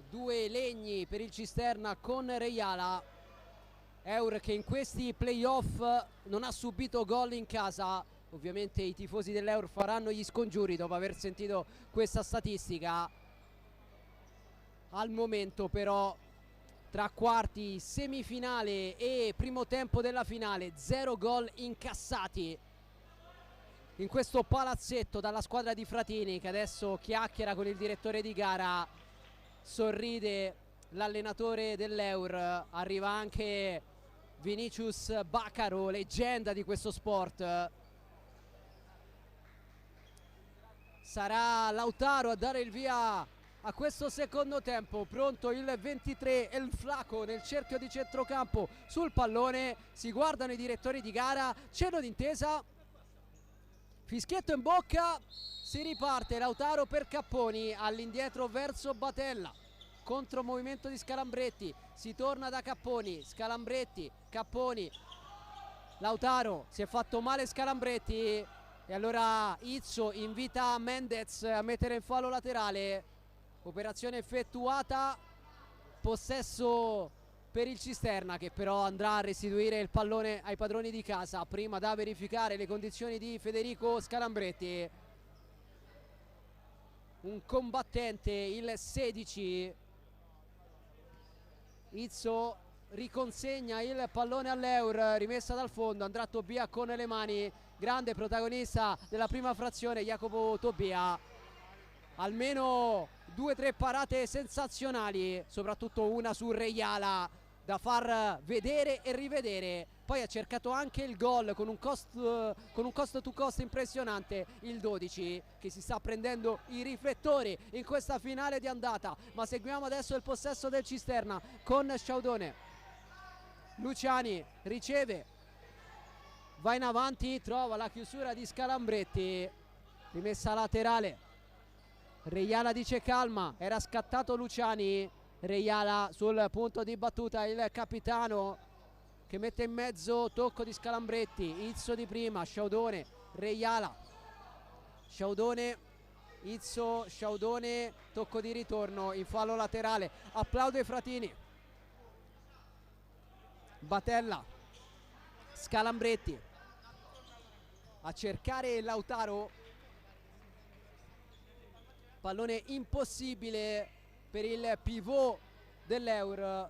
Due legni per il Cisterna con Reiala. Eur che in questi playoff non ha subito gol in casa. Ovviamente i tifosi dell'Eur faranno gli scongiuri dopo aver sentito questa statistica. Al momento però, tra quarti, semifinale e primo tempo della finale, 0 gol incassati in questo palazzetto dalla squadra di Fratini, che adesso chiacchiera con il direttore di gara. Sorride l'allenatore dell'Eur. Arriva anche Vinicius Baccaro, leggenda di questo sport. Sarà Lautaro a dare il via a questo secondo tempo. Pronto il 23, El Flaco nel cerchio di centrocampo sul pallone. Si guardano i direttori di gara, cenno d'intesa, fischietto in bocca, si riparte. Lautaro per Capponi, all'indietro verso Batella, contromovimento di Scalambretti, si torna da Capponi, Scalambretti, Capponi, Lautaro, si è fatto male Scalambretti e allora Izzo invita Mendez a mettere in fallo laterale. Operazione effettuata, possesso per il Cisterna, che però andrà a restituire il pallone ai padroni di casa, prima da verificare le condizioni di Federico Scalambretti. Un combattente, il 16. Izzo riconsegna il pallone all'Eur, rimessa dal fondo, andrà Tobia con le mani, grande protagonista della prima frazione Jacopo Tobia. Almeno 2-3 parate sensazionali, soprattutto una su Reiala da far vedere e rivedere. Poi ha cercato anche il gol con un cost to cost impressionante, il 12, che si sta prendendo i riflettori in questa finale di andata. Ma seguiamo adesso il possesso del Cisterna con Sciaudone. Luciani riceve, va in avanti, trova la chiusura di Scalambretti, rimessa laterale. Reiala dice calma, era scattato Luciani. Reiala sul punto di battuta, il capitano che mette in mezzo, tocco di Scalambretti, Izzo di prima, Sciaudone, Reiala, Sciaudone, Izzo, Sciaudone, tocco di ritorno, in fallo laterale, applaude Fratini. Batella, Scalambretti a cercare Lautaro, pallone impossibile per il pivot dell'Eur.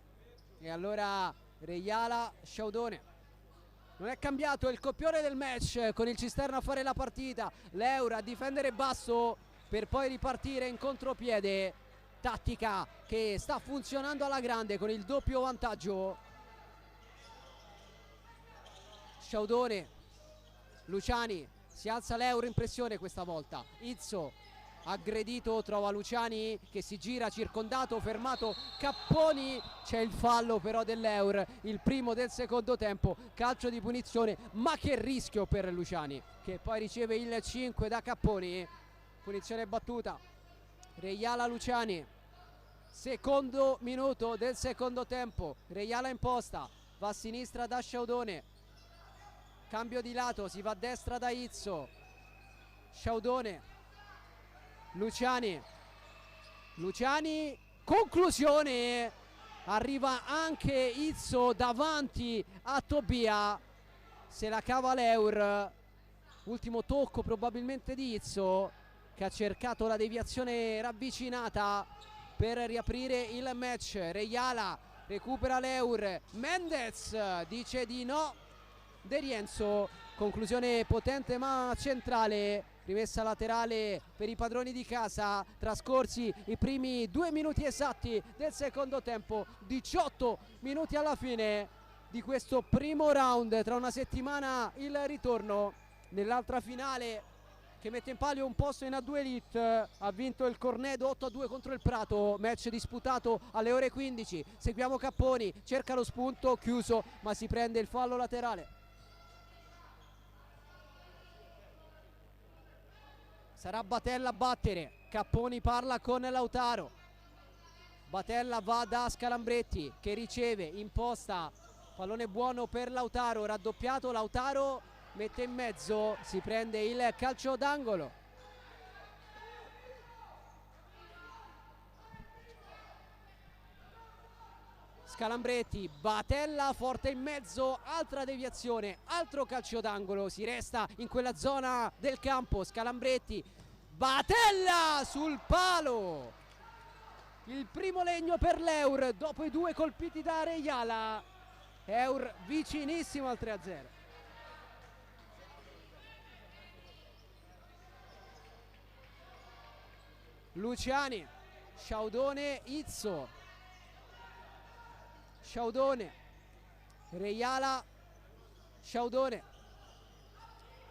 E allora Reiala, Sciaudone. Non è cambiato il copione del match, con il Cisterna a fare la partita, l'Eur a difendere basso per poi ripartire in contropiede. Tattica che sta funzionando alla grande con il doppio vantaggio. Sciaudone, Luciani, si alza l'Eur in pressione questa volta. Izzo aggredito, trova Luciani che si gira, circondato, fermato Capponi. C'è il fallo però dell'Eur, il primo del secondo tempo, calcio di punizione, ma che rischio per Luciani, che poi riceve il 5 da Capponi. Punizione battuta. Reiala, Luciani, secondo minuto del secondo tempo. Reiala in posta, va a sinistra da Sciaudone, cambio di lato, si va a destra da Izzo. Sciaudone, Luciani, Luciani, conclusione, arriva anche Izzo davanti a Tobia, se la cava l'Eur. Ultimo tocco probabilmente di Izzo, che ha cercato la deviazione ravvicinata per riaprire il match. Reiala recupera l'Eur, Mendez dice di no, De Rienzo, conclusione potente ma centrale. Rimessa laterale per i padroni di casa, trascorsi i primi 2 minuti esatti del secondo tempo, 18 minuti alla fine di questo primo round. Tra una settimana il ritorno nell'altra finale che mette in palio un posto in A2 Elite. Ha vinto il Cornedo 8-2 contro il Prato, match disputato alle ore 15. Seguiamo Capponi, cerca lo spunto, chiuso, ma si prende il fallo laterale. Sarà Batella a battere. Capponi parla con Lautaro. Batella va da Scalambretti che riceve, imposta, pallone buono per Lautaro, raddoppiato, Lautaro mette in mezzo, si prende il calcio d'angolo. Scalambretti, Batella forte in mezzo, altra deviazione, altro calcio d'angolo, si resta in quella zona del campo. Scalambretti, Batella sul palo, il primo legno per l'Eur dopo i 2 colpiti da Reiala. Eur vicinissimo al 3-0. Luciani, Sciaudone, Izzo, Sciaudone, Reiala, Sciaudone,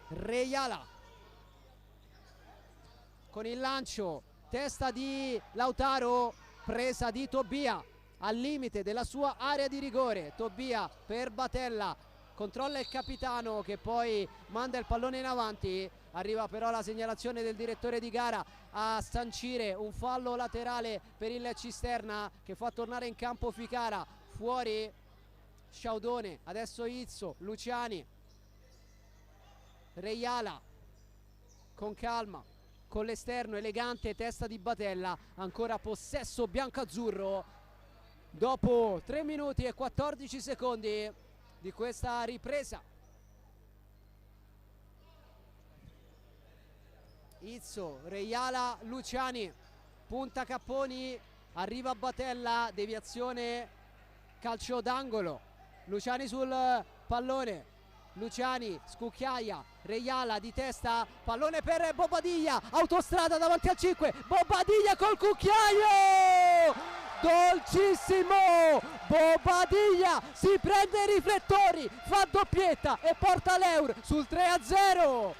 Reiala con il lancio, testa di Lautaro, presa di Tobia al limite della sua area di rigore. Tobia per Batella, controlla il capitano che poi manda il pallone in avanti. Arriva però la segnalazione del direttore di gara a sancire un fallo laterale per il Cisterna, che fa tornare in campo Ficara. Fuori Sciaudone, adesso Izzo, Luciani, Reiala con calma, con l'esterno elegante, testa di Batella, ancora possesso biancazzurro dopo 3 minuti e 14 secondi di questa ripresa. Izzo, Reiala, Luciani, punta Capponi, arriva Batella, deviazione, calcio d'angolo. Luciani sul pallone, Luciani scucchiaia, Reiala di testa, pallone per Bobadilla, autostrada davanti al 5, Bobadilla col cucchiaio, dolcissimo, Bobadilla si prende i riflettori, fa doppietta e porta l'Eur sul 3-0.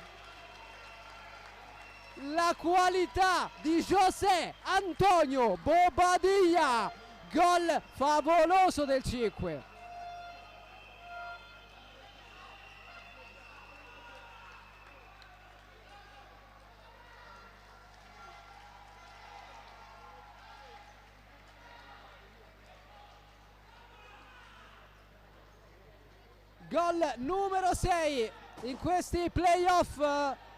La qualità di José Antonio Bobadilla, gol favoloso del 5. Gol numero 6 in questi playoff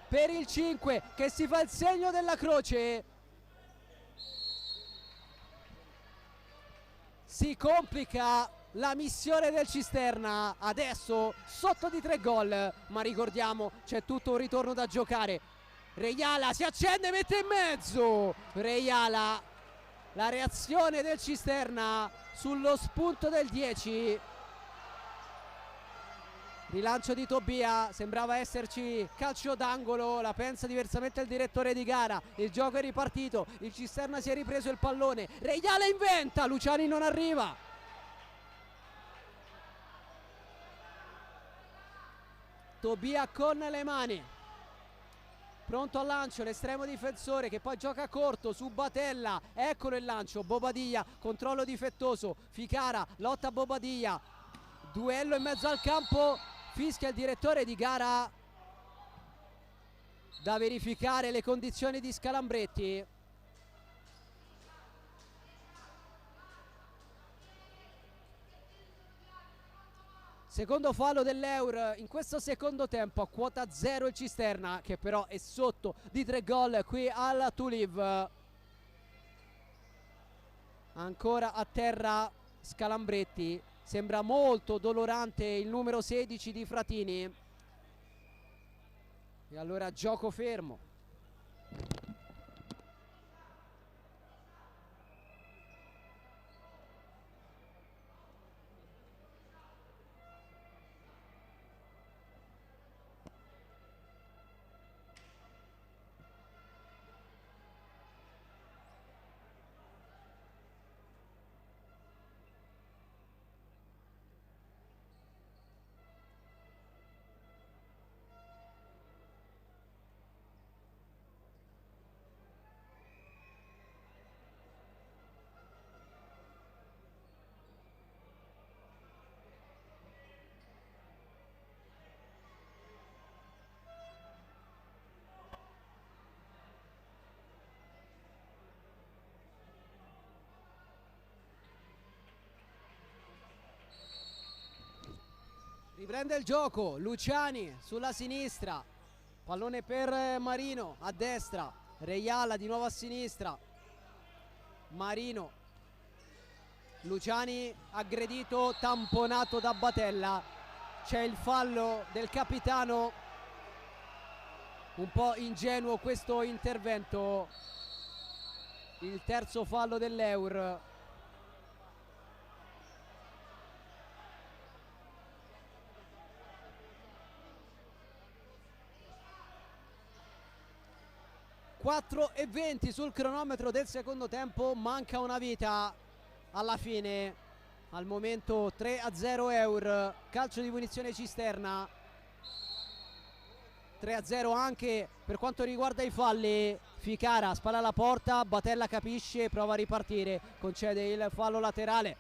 per il 5, che si fa il segno della croce. Si complica la missione del Cisterna, adesso sotto di 3 gol, ma ricordiamo c'è tutto un ritorno da giocare. Reiala si accende, mette in mezzo, Reiala, la reazione del Cisterna sullo spunto del 10. Rilancio di Tobia, sembrava esserci calcio d'angolo, la pensa diversamente il direttore di gara. Il gioco è ripartito, il Cisterna si è ripreso il pallone, Reiala inventa, Luciani non arriva. Tobia con le mani, pronto al lancio, l'estremo difensore che poi gioca corto su Batella, eccolo il lancio, Bobadilla, controllo difettoso, Ficara, lotta Bobadilla, duello in mezzo al campo, fischia il direttore di gara, da verificare le condizioni di Scalambretti. Secondo fallo dell'Eur in questo secondo tempo, a quota 0 il Cisterna, che però è sotto di 3 gol qui al Tuliv. Ancora a terra Scalambretti, sembra molto dolorante il numero 16 di Fratini. E allora gioco fermo. riprende il gioco, Luciani sulla sinistra, pallone per Marino a destra, Reiala di nuovo a sinistra, Marino, Luciani aggredito, tamponato da Batella, c'è il fallo del capitano, un po' ingenuo questo intervento, il terzo fallo dell'Eur. e 20 sul cronometro del secondo tempo, manca una vita alla fine, al momento 3-0 Eur, calcio di punizione Cisterna, 3-0 anche per quanto riguarda i falli. Ficara spalla alla porta, Batella capisce, prova a ripartire, concede il fallo laterale.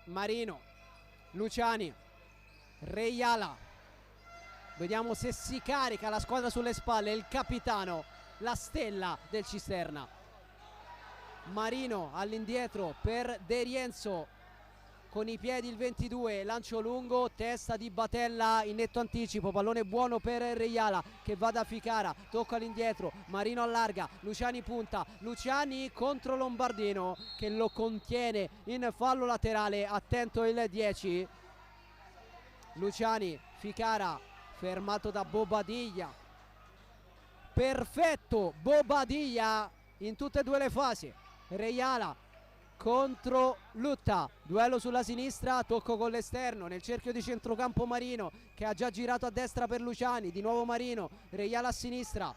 Marino, Luciani, Reiala, vediamo se si carica la squadra sulle spalle, il capitano, la stella del Cisterna. Marino all'indietro per De Rienzo, con i piedi il 22, lancio lungo, testa di Batella in netto anticipo, pallone buono per Reiala che va da Ficara, tocca all'indietro, Marino allarga, Luciani punta, Luciani contro Lombardino che lo contiene in fallo laterale, attento il 10. Luciani, Ficara, fermato da Bobadilla, perfetto Bobadilla in tutte e due le fasi. Reiala contro Lutta, duello sulla sinistra, tocco con l'esterno nel cerchio di centrocampo Marino che ha già girato a destra per Luciani, di nuovo Marino, Reiala a sinistra,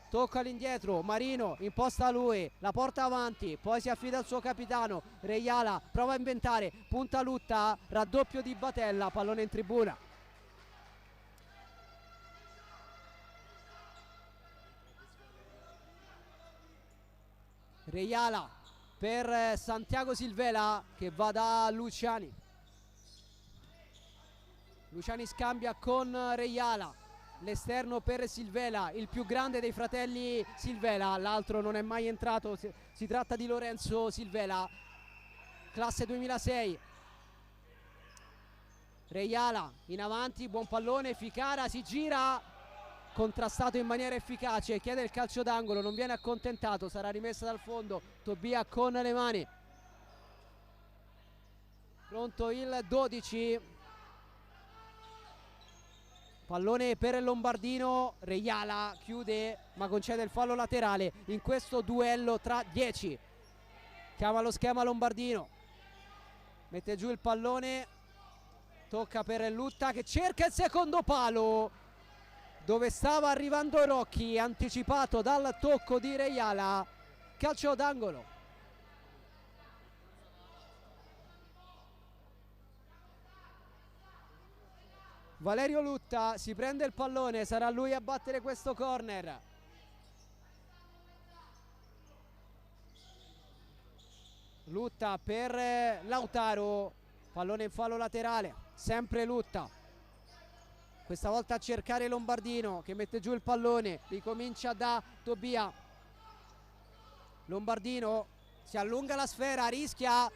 tocca all'indietro, Marino imposta a lui, la porta avanti, poi si affida al suo capitano, Reiala prova a inventare, punta Lutta, raddoppio di Batella, pallone in tribuna. Reiala per Santiago Silvela che va da Luciani. Luciani scambia con Reiala, l'esterno per Silvela, il più grande dei fratelli Silvela, l'altro non è mai entrato, si tratta di Lorenzo Silvela, classe 2006. Reiala in avanti, buon pallone, Ficara si gira, contrastato in maniera efficace, chiede il calcio d'angolo, non viene accontentato, sarà rimessa dal fondo, Tobia con le mani, pronto il 12, pallone per Lombardino, Reiala chiude ma concede il fallo laterale in questo duello tra 10, chiama lo schema Lombardino, mette giù il pallone, tocca per Lutta che cerca il secondo palo dove stava arrivando Rocchi, anticipato dal tocco di Reiala, calcio d'angolo. Valerio Lutta si prende il pallone, sarà lui a battere questo corner. Lutta per Lautaro, pallone in fallo laterale, sempre Lutta. Questa volta a cercare Lombardino che mette giù il pallone, ricomincia da Tobia. Lombardino si allunga la sfera, rischia,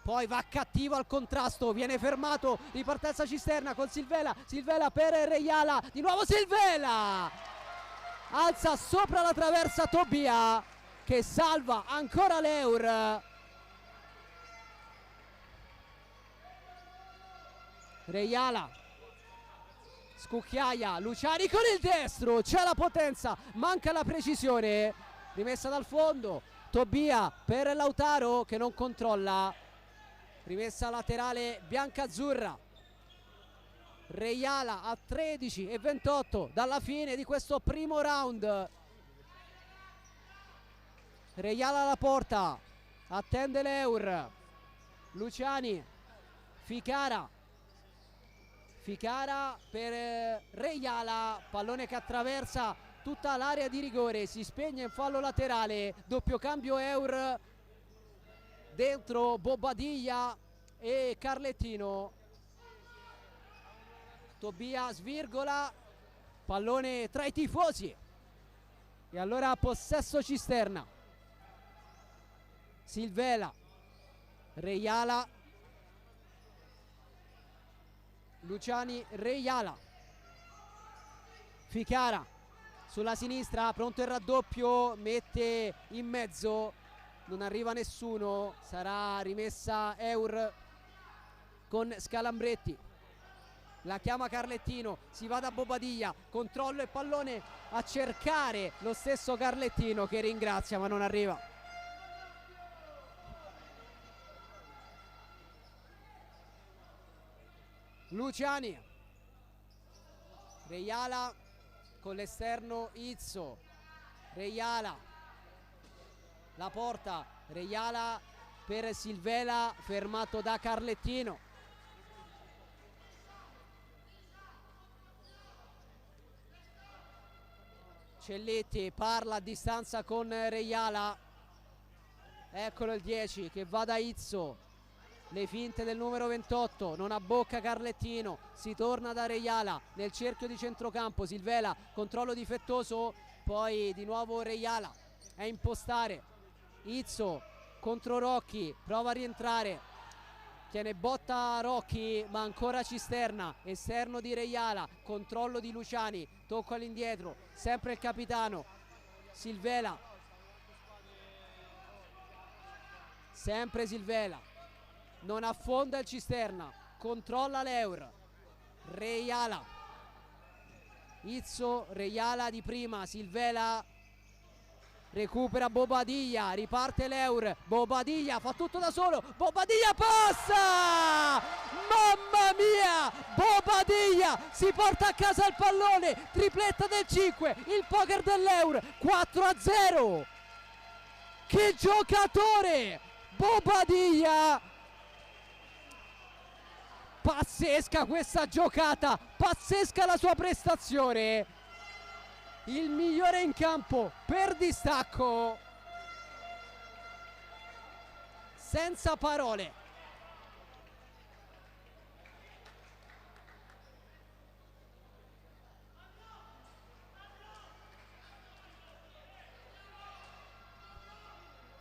poi va cattivo al contrasto, viene fermato, ripartenza Cisterna con Silvela, Silvela per Reiala, di nuovo Silvela! Alza sopra la traversa Tobia che salva ancora l'Eur. Reiala, scucchiaia, Luciani con il destro, c'è la potenza, manca la precisione, rimessa dal fondo, Tobia per Lautaro che non controlla, rimessa laterale bianca-azzurra. Reiala a 13:28 dalla fine di questo primo round. Reiala alla porta, attende l'Eur, Luciani, Ficara per Reiala, pallone che attraversa tutta l'area di rigore, si spegne in fallo laterale, doppio cambio Eur, dentro Bobadilla e Carlettino. Tobia svirgola, pallone tra i tifosi e allora possesso Cisterna. Silvela Reiala, Luciani, Reiala, Ficara sulla sinistra, pronto il raddoppio, mette in mezzo, non arriva nessuno, sarà rimessa Eur con Scalambretti, la chiama Carlettino, si va da Bobadilla, controllo e pallone a cercare lo stesso Carlettino che ringrazia ma non arriva. Luciani, Reiala con l'esterno Izzo, Reiala, la porta, Reiala per Silvela, fermato da Carlettino. Celletti parla a distanza con Reiala, eccolo il 10 che va da Izzo, le finte del numero 28, non abbocca Carlettino, si torna da Reiala nel cerchio di centrocampo, Silvela, controllo difettoso, poi di nuovo Reiala a impostare, Izzo contro Rocchi, prova a rientrare, tiene botta Rocchi ma ancora Cisterna, esterno di Reiala, controllo di Luciani, tocco all'indietro, sempre il capitano Silvela, sempre Silvela, non affonda il Cisterna, controlla l'Eur, Reiala, Izzo, Reiala di prima, Silvela recupera Bobadilla, riparte l'Eur, Bobadilla fa tutto da solo, Bobadilla passa! Mamma mia! Bobadilla si porta a casa il pallone, tripletta del 5, il poker dell'Eur, 4-0! Che giocatore! Bobadilla! Pazzesca questa giocata, pazzesca la sua prestazione! Il migliore in campo per distacco, senza parole.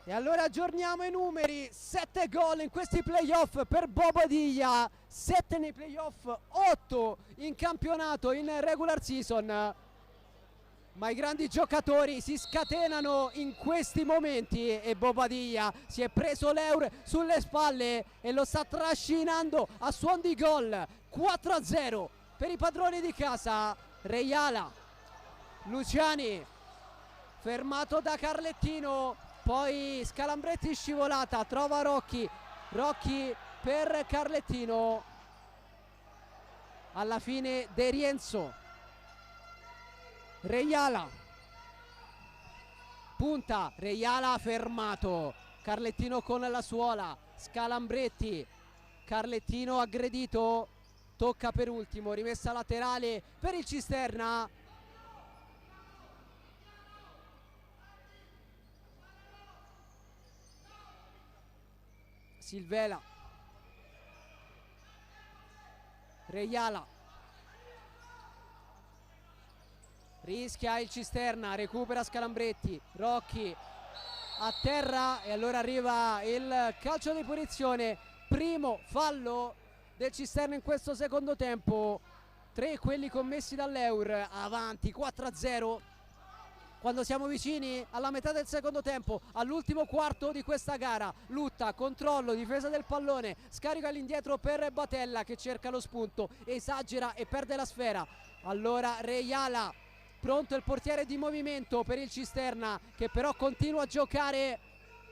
E allora aggiorniamo i numeri, 7 gol in questi playoff per Bobadilla, 7 nei playoff, 8 in campionato in regular season. Ma i grandi giocatori si scatenano in questi momenti e Bobadilla si è preso l'Eur sulle spalle e lo sta trascinando a suon di gol. 4-0 per i padroni di casa. Reiala, Luciani fermato da Carlettino, poi Scalambretti scivolata, trova Rocchi, Rocchi per Carlettino, alla fine De Rienzo, Reiala punta, Reiala fermato, Carlettino con la suola, Scalambretti, Carlettino aggredito, tocca per ultimo, rimessa laterale per il Cisterna. Silvela, Reiala, rischia il Cisterna, recupera Scalambretti, Rocchi a terra e allora arriva il calcio di punizione, primo fallo del Cisterna in questo secondo tempo, 3 quelli commessi dall'Eur, avanti 4-0 quando siamo vicini alla metà del secondo tempo, all'ultimo quarto di questa gara. Lutta, controllo, difesa del pallone, scarica all'indietro per Batella che cerca lo spunto, esagera e perde la sfera. Allora Reiala, pronto il portiere di movimento per il Cisterna che però continua a giocare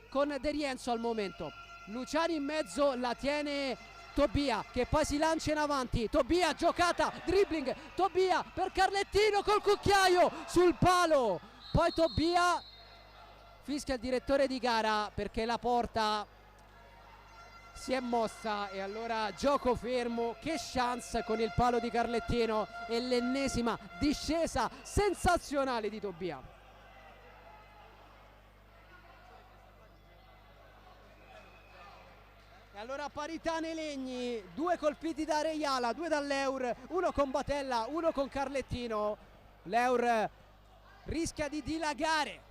con De Rienzo al momento. Luciani in mezzo, la tiene Tobia che poi si lancia in avanti, Tobia giocata, dribbling, Tobia per Carlettino col cucchiaio sul palo, poi Tobia, fischia il direttore di gara perché la porta si è mossa e allora gioco fermo. Che chance con il palo di Carlettino e l'ennesima discesa sensazionale di Tobia. E allora parità nei legni, 2 colpiti da Reiala, 2 dall'Eur, 1 con Batella, 1 con Carlettino. L'Eur rischia di dilagare.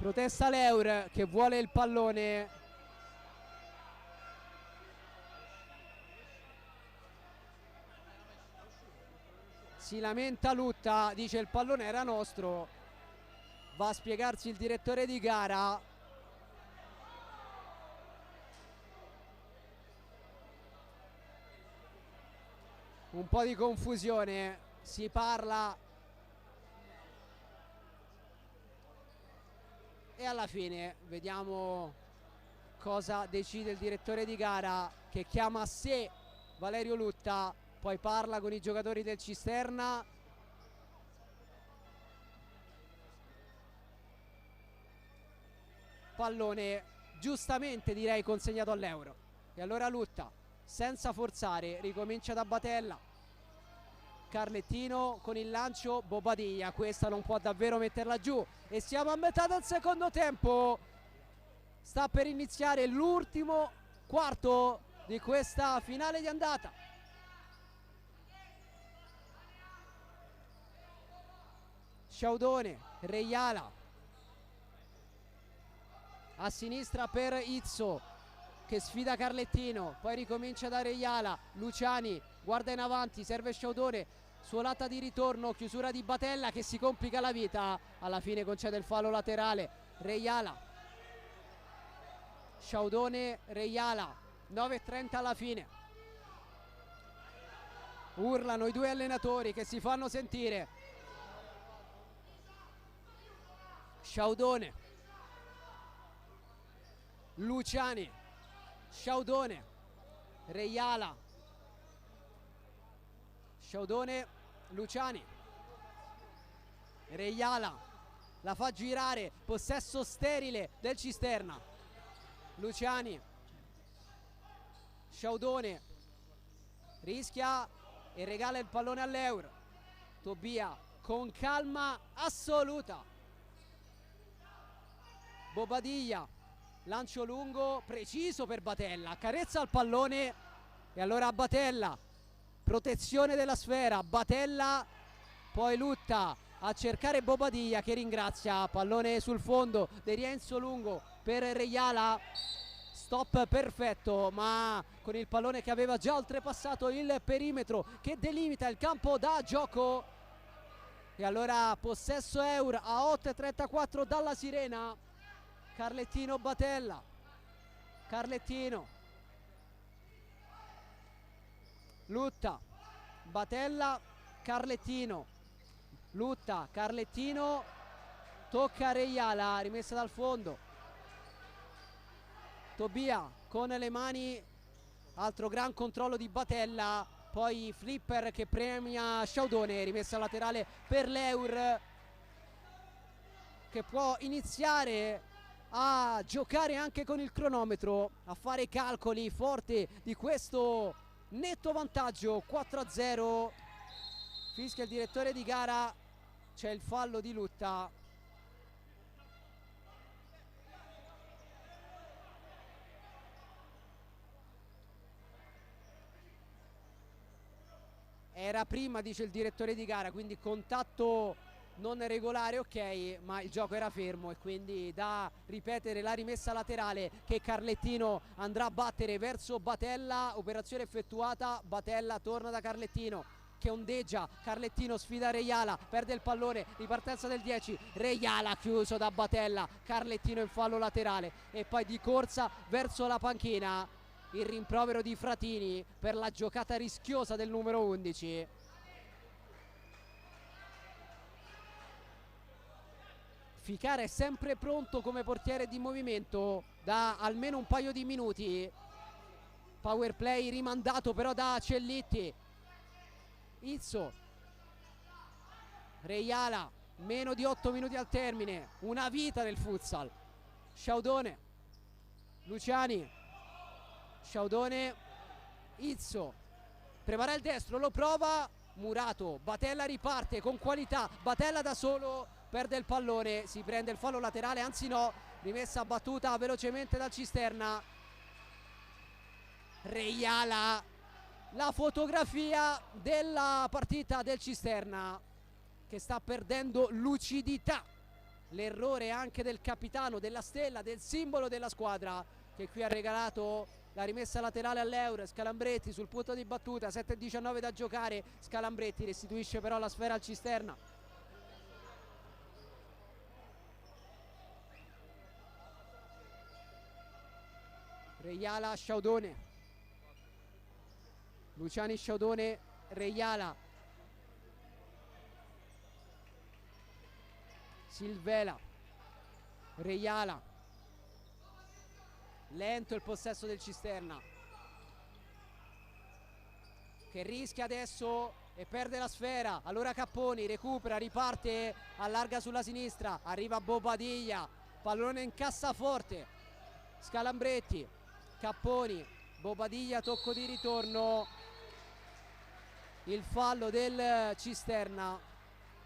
Protesta l'Eur che vuole il pallone. Si lamenta Lutta, dice il pallone era nostro. Va a spiegarsi il direttore di gara. Un po' di confusione, si parla e alla fine vediamo cosa decide il direttore di gara, che chiama a sé Valerio Lutta, poi parla con i giocatori del Cisterna. Pallone giustamente direi consegnato all'Euro, e allora Lutta senza forzare ricomincia da Batella. Carlettino con il lancio, Bobadilla, questa non può davvero metterla giù e siamo a metà del secondo tempo. Sta per iniziare l'ultimo quarto di questa finale di andata. Sciaudone, Reiala a sinistra per Izzo che sfida Carlettino, poi ricomincia da Reiala. Luciani guarda in avanti, serve Sciaudone, suolata di ritorno, chiusura di Batella che si complica la vita, alla fine concede il fallo laterale. Reiala, Sciaudone, Reiala, 9:30 alla fine. Urlano i due allenatori che si fanno sentire. Sciaudone, Luciani, Sciaudone, Reiala, Sciaudone, Luciani, Reiala la fa girare, possesso sterile del Cisterna. Luciani, Sciaudone rischia e regala il pallone all'Euro. Tobia con calma assoluta. Bobadilla, lancio lungo preciso per Batella, accarezza il pallone e allora Batella, protezione della sfera, Batella, poi Lutta a cercare Bobadilla che ringrazia, pallone sul fondo di Rienzo lungo per Reiala, stop perfetto ma con il pallone che aveva già oltrepassato il perimetro che delimita il campo da gioco. E allora possesso Eur a 8:34 dalla sirena. Carlettino, Batella, Carlettino, Lutta, Batella, Carlettino, Lutta, Carlettino, tocca Reiala, rimessa dal fondo. Tobia con le mani, altro gran controllo di Batella, poi flipper che premia Sciaudone, rimessa laterale per l'Eur che può iniziare a giocare anche con il cronometro, a fare i calcoli, forte di questo netto vantaggio. 4-0, fischia il direttore di gara, c'è il fallo di Lutta. Era prima, dice il direttore di gara, quindi contatto non regolare, ok, ma il gioco era fermo e quindi da ripetere la rimessa laterale che Carlettino andrà a battere verso Batella, operazione effettuata, Batella torna da Carlettino che ondeggia, Carlettino sfida Reiala, perde il pallone, ripartenza del 10, Reiala chiuso da Batella, Carlettino in fallo laterale e poi di corsa verso la panchina il rimprovero di Fratini per la giocata rischiosa del numero 11. Ficara è sempre pronto come portiere di movimento da almeno un paio di minuti. Power play rimandato però da Cellitti. Izzo, Reiala, meno di 8 minuti al termine, una vita del futsal. Sciaudone, Luciani, Sciaudone, Izzo, prepara il destro, lo prova, Murato, Batella riparte con qualità, Batella da solo perde il pallone, si prende il fallo laterale, anzi no, rimessa battuta velocemente dal Cisterna. Reiala, la fotografia della partita del Cisterna che sta perdendo lucidità l'errore anche del capitano, della stella, del simbolo della squadra, che qui ha regalato la rimessa laterale all'Eur. Scalambretti sul punto di battuta, 7:19 da giocare, Scalambretti restituisce però la sfera al Cisterna. Reiala, Sciaudone, Luciani, Sciaudone, Reiala, Silvela, Reiala, lento il possesso del Cisterna, che rischia adesso e perde la sfera. Allora Capponi recupera, riparte, allarga sulla sinistra, arriva Bobadilla, pallone in cassaforte, Scalambretti, Capponi, Bobadilla, tocco di ritorno, il fallo del Cisterna,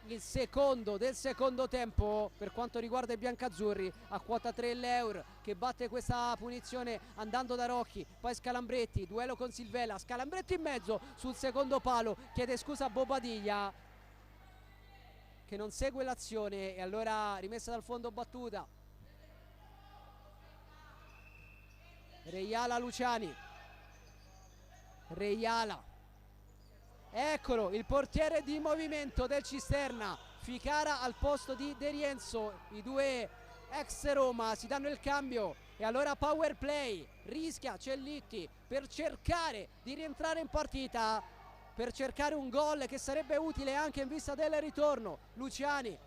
il secondo del secondo tempo per quanto riguarda i biancazzurri. A quota 3 l'Eur che batte questa punizione andando da Rocchi, poi Scalambretti, duello con Silvela, Scalambretti in mezzo sul secondo palo, chiede scusa a Bobadilla che non segue l'azione e allora rimessa dal fondo battuta. Reiala, Luciani, Reiala, eccolo il portiere di movimento del Cisterna, Ficara al posto di De Rienzo, i due ex Roma si danno il cambio e allora power play, rischia Cellitti per cercare di rientrare in partita, per cercare un gol che sarebbe utile anche in vista del ritorno. Luciani,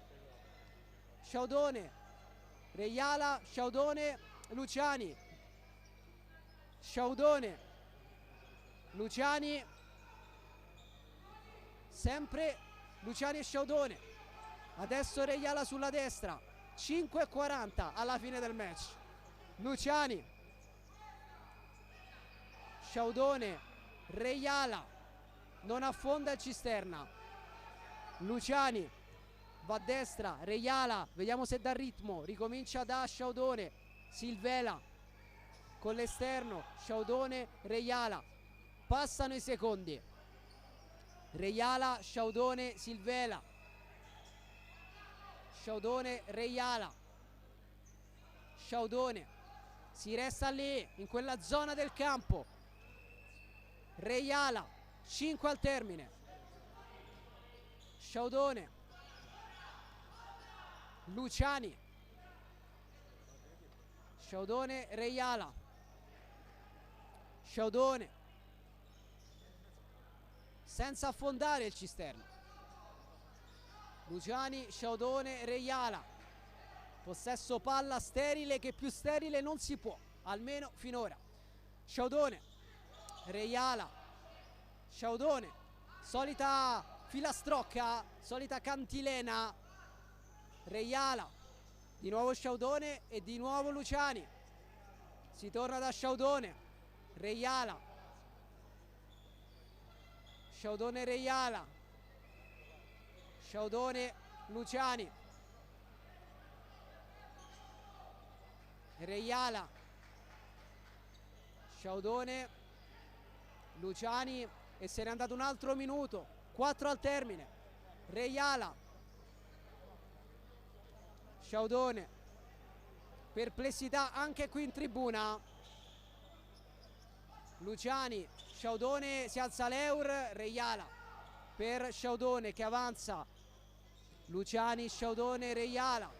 Sciaudone, Reiala, Sciaudone, Luciani, Sciaudone, Luciani, sempre Luciani e Sciaudone, adesso Reiala sulla destra, 5:40 alla fine del match. Luciani, Sciaudone, Reiala, non affonda il Cisterna, Luciani va a destra, Reiala, vediamo se dà ritmo, ricomincia da Sciaudone, Silvela con l'esterno, Sciaudone, Reiala, passano i secondi, Reiala, Sciaudone, Silvela, Sciaudone, Reiala, Sciaudone, si resta lì in quella zona del campo, Reiala, 5 al termine, Sciaudone, Luciani, Sciaudone, Reiala, Sciaudone, senza affondare il Cisterna, Luciani, Sciaudone, Reiala, possesso palla sterile che più sterile non si può, almeno finora. Sciaudone, Reiala, Sciaudone, solita filastrocca, solita cantilena, Reiala, di nuovo Sciaudone e di nuovo Luciani, si torna da Sciaudone, Reiala, Sciaudone, Reiala, Sciaudone, Luciani, Reiala, Sciaudone, Luciani e se n'è andato un altro minuto, 4 al termine, Reiala, Sciaudone, perplessità anche qui in tribuna, Luciani, Sciaudone, si alza l'Eur, Reiala per Sciaudone che avanza, Luciani, Sciaudone, Reiala,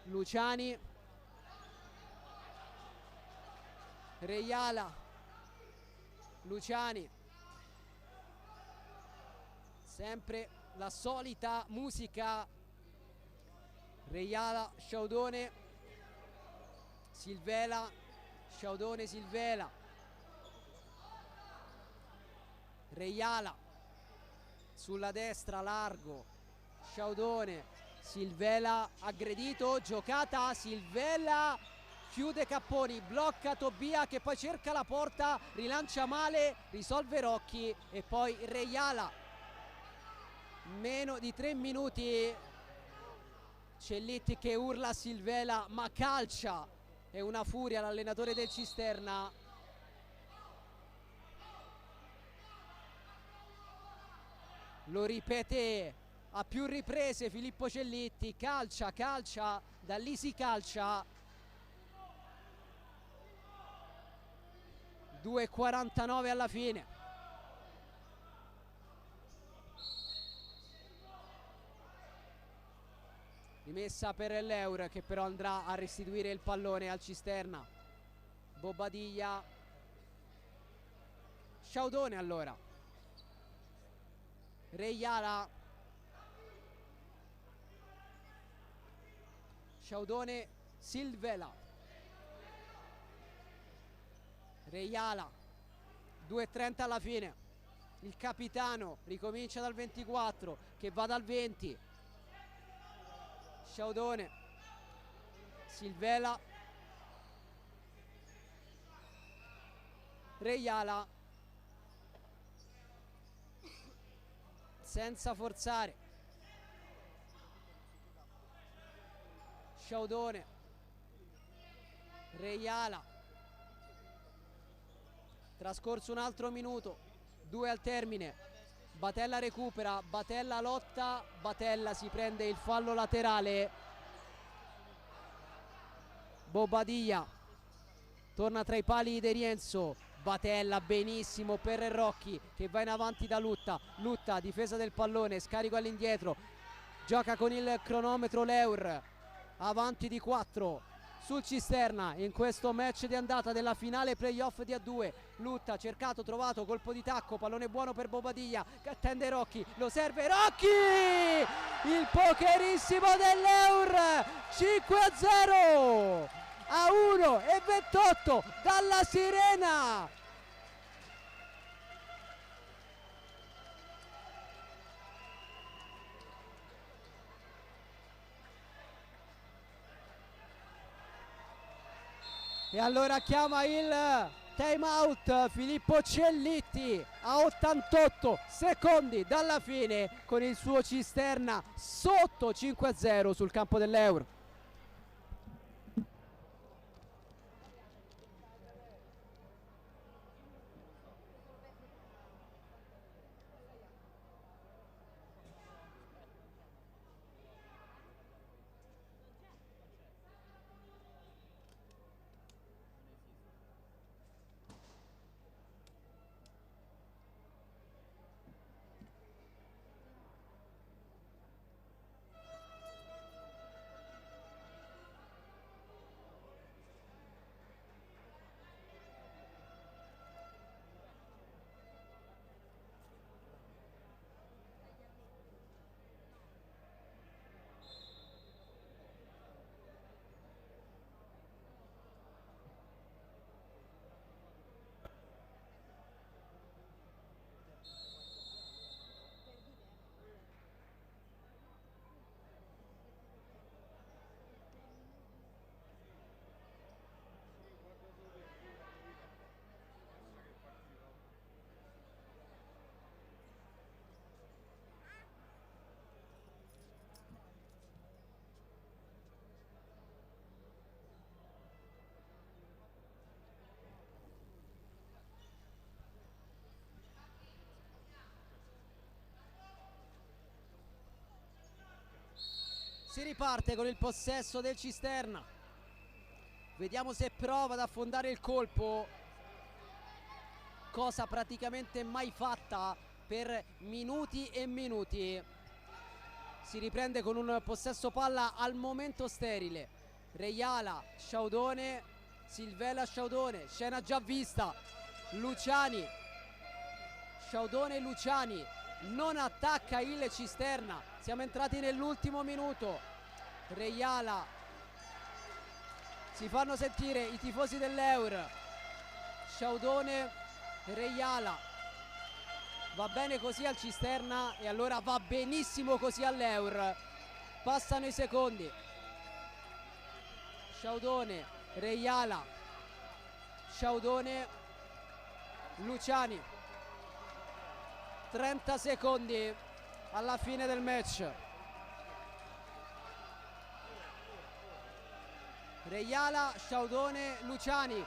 Luciani, Reiala, Luciani, sempre la solita musica, Reiala, Sciaudone, Silvela, Sciaudone, Silvela, Reiala sulla destra, largo, Sciaudone, Silvela aggredito, giocata, Silvela chiude Capponi, blocca Tobia che poi cerca la porta, rilancia male, risolve Rocchi e poi Reiala. Meno di 3 minuti, Cellitti che urla a Silvela ma calcia, è una furia l'allenatore del Cisterna. lo ripete a più riprese Filippo Cellitti, calcia, da lì si calcia. 2:49 alla fine. Rimessa per l'Eur, che però andrà a restituire il pallone al Cisterna. Bobadilla, Sciaudone allora, Reijala, Sciaudone, Silvela, Reijala, 2:30 alla fine. Il capitano ricomincia dal 24, che va dal 20. Sciaudone, Silvela, Reijala, senza forzare, Sciaudone, Reijala, trascorso un altro minuto, 2 al termine. Batella recupera, Batella lotta, Batella si prende il fallo laterale. Bobadilla torna tra i pali di Rienzo. Batella benissimo per Rocchi, che va in avanti da Lutta, difesa del pallone, scarico all'indietro, gioca con il cronometro l'Eur, avanti di 4 sul Cisterna in questo match di andata della finale playoff di A2. Lutta cercato, trovato, colpo di tacco, pallone buono per Bobadilla che attende Rocchi, lo serve Rocchi, il pokerissimo dell'Eur, 5-0 a 1:28 dalla sirena. E allora chiama il time out Filippo Cellitti a 88 secondi dalla fine, con il suo Cisterna sotto 5-0 sul campo dell'Eur. Si riparte con il possesso del Cisterna. Vediamo se prova ad affondare il colpo, cosa praticamente mai fatta per minuti e minuti. Si riprende con un possesso palla al momento sterile. Reijala, Sciaudone, Silvela, Sciaudone, scena già vista. Luciani, Sciaudone, Luciani, non attacca il Cisterna. Siamo entrati nell'ultimo minuto. Reijala, si fanno sentire i tifosi dell'Eur. Sciaudone, Reijala, va bene così al Cisterna e allora va benissimo così all'Eur. Passano i secondi. Sciaudone, Reijala, Sciaudone, Luciani. 30 secondi alla fine del match. Reijala, Sciaudone, Luciani.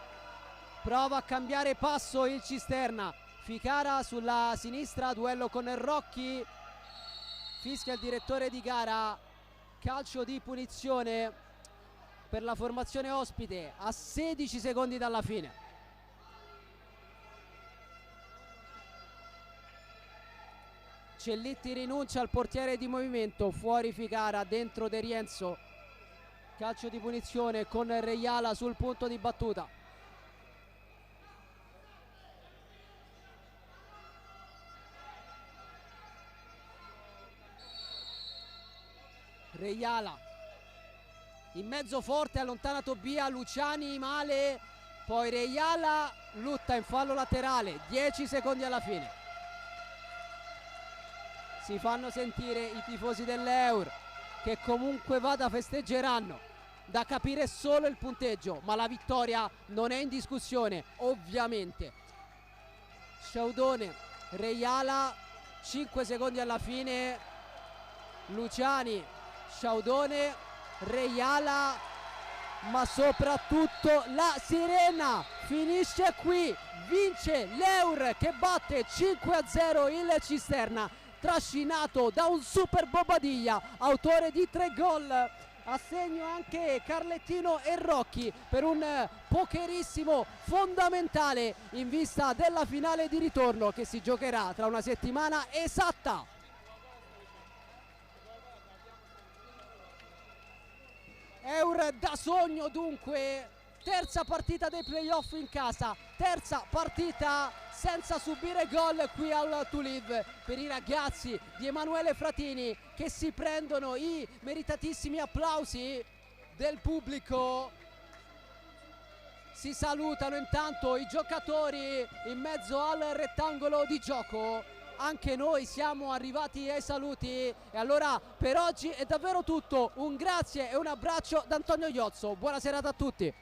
Prova a cambiare passo il Cisterna. Ficara sulla sinistra, duello con Rocchi, fischia il direttore di gara, calcio di punizione per la formazione ospite a 16 secondi dalla fine. Cellitti rinuncia al portiere di movimento, fuori Ficara, dentro De Rienzo. Calcio di punizione con Reiala sul punto di battuta. Reiala in mezzo forte, allontana Tobia, Luciani male, poi Reiala lutta in fallo laterale, 10 secondi alla fine. Si fanno sentire i tifosi dell'Eur, che comunque vada festeggeranno. Da capire solo il punteggio, ma la vittoria non è in discussione, ovviamente. Sciaudone, Reiala, 5 secondi alla fine. Luciani, Sciaudone, Reiala, ma soprattutto la sirena finisce qui. Vince l'Eur che batte 5-0 il Cisterna, trascinato da un super Bobadilla, autore di 3 gol. A segno anche Carlettino e Rocchi per un pokerissimo fondamentale in vista della finale di ritorno che si giocherà tra una settimana esatta. Eur da sogno dunque, terza partita dei playoff in casa, terza partita senza subire gol qui al To Live per i ragazzi di Emanuele Fratini, che si prendono i meritatissimi applausi del pubblico. Si salutano intanto i giocatori in mezzo al rettangolo di gioco. Anche noi siamo arrivati ai saluti e allora per oggi è davvero tutto. Un grazie e un abbraccio da Antonio Iozzo. Buona serata a tutti.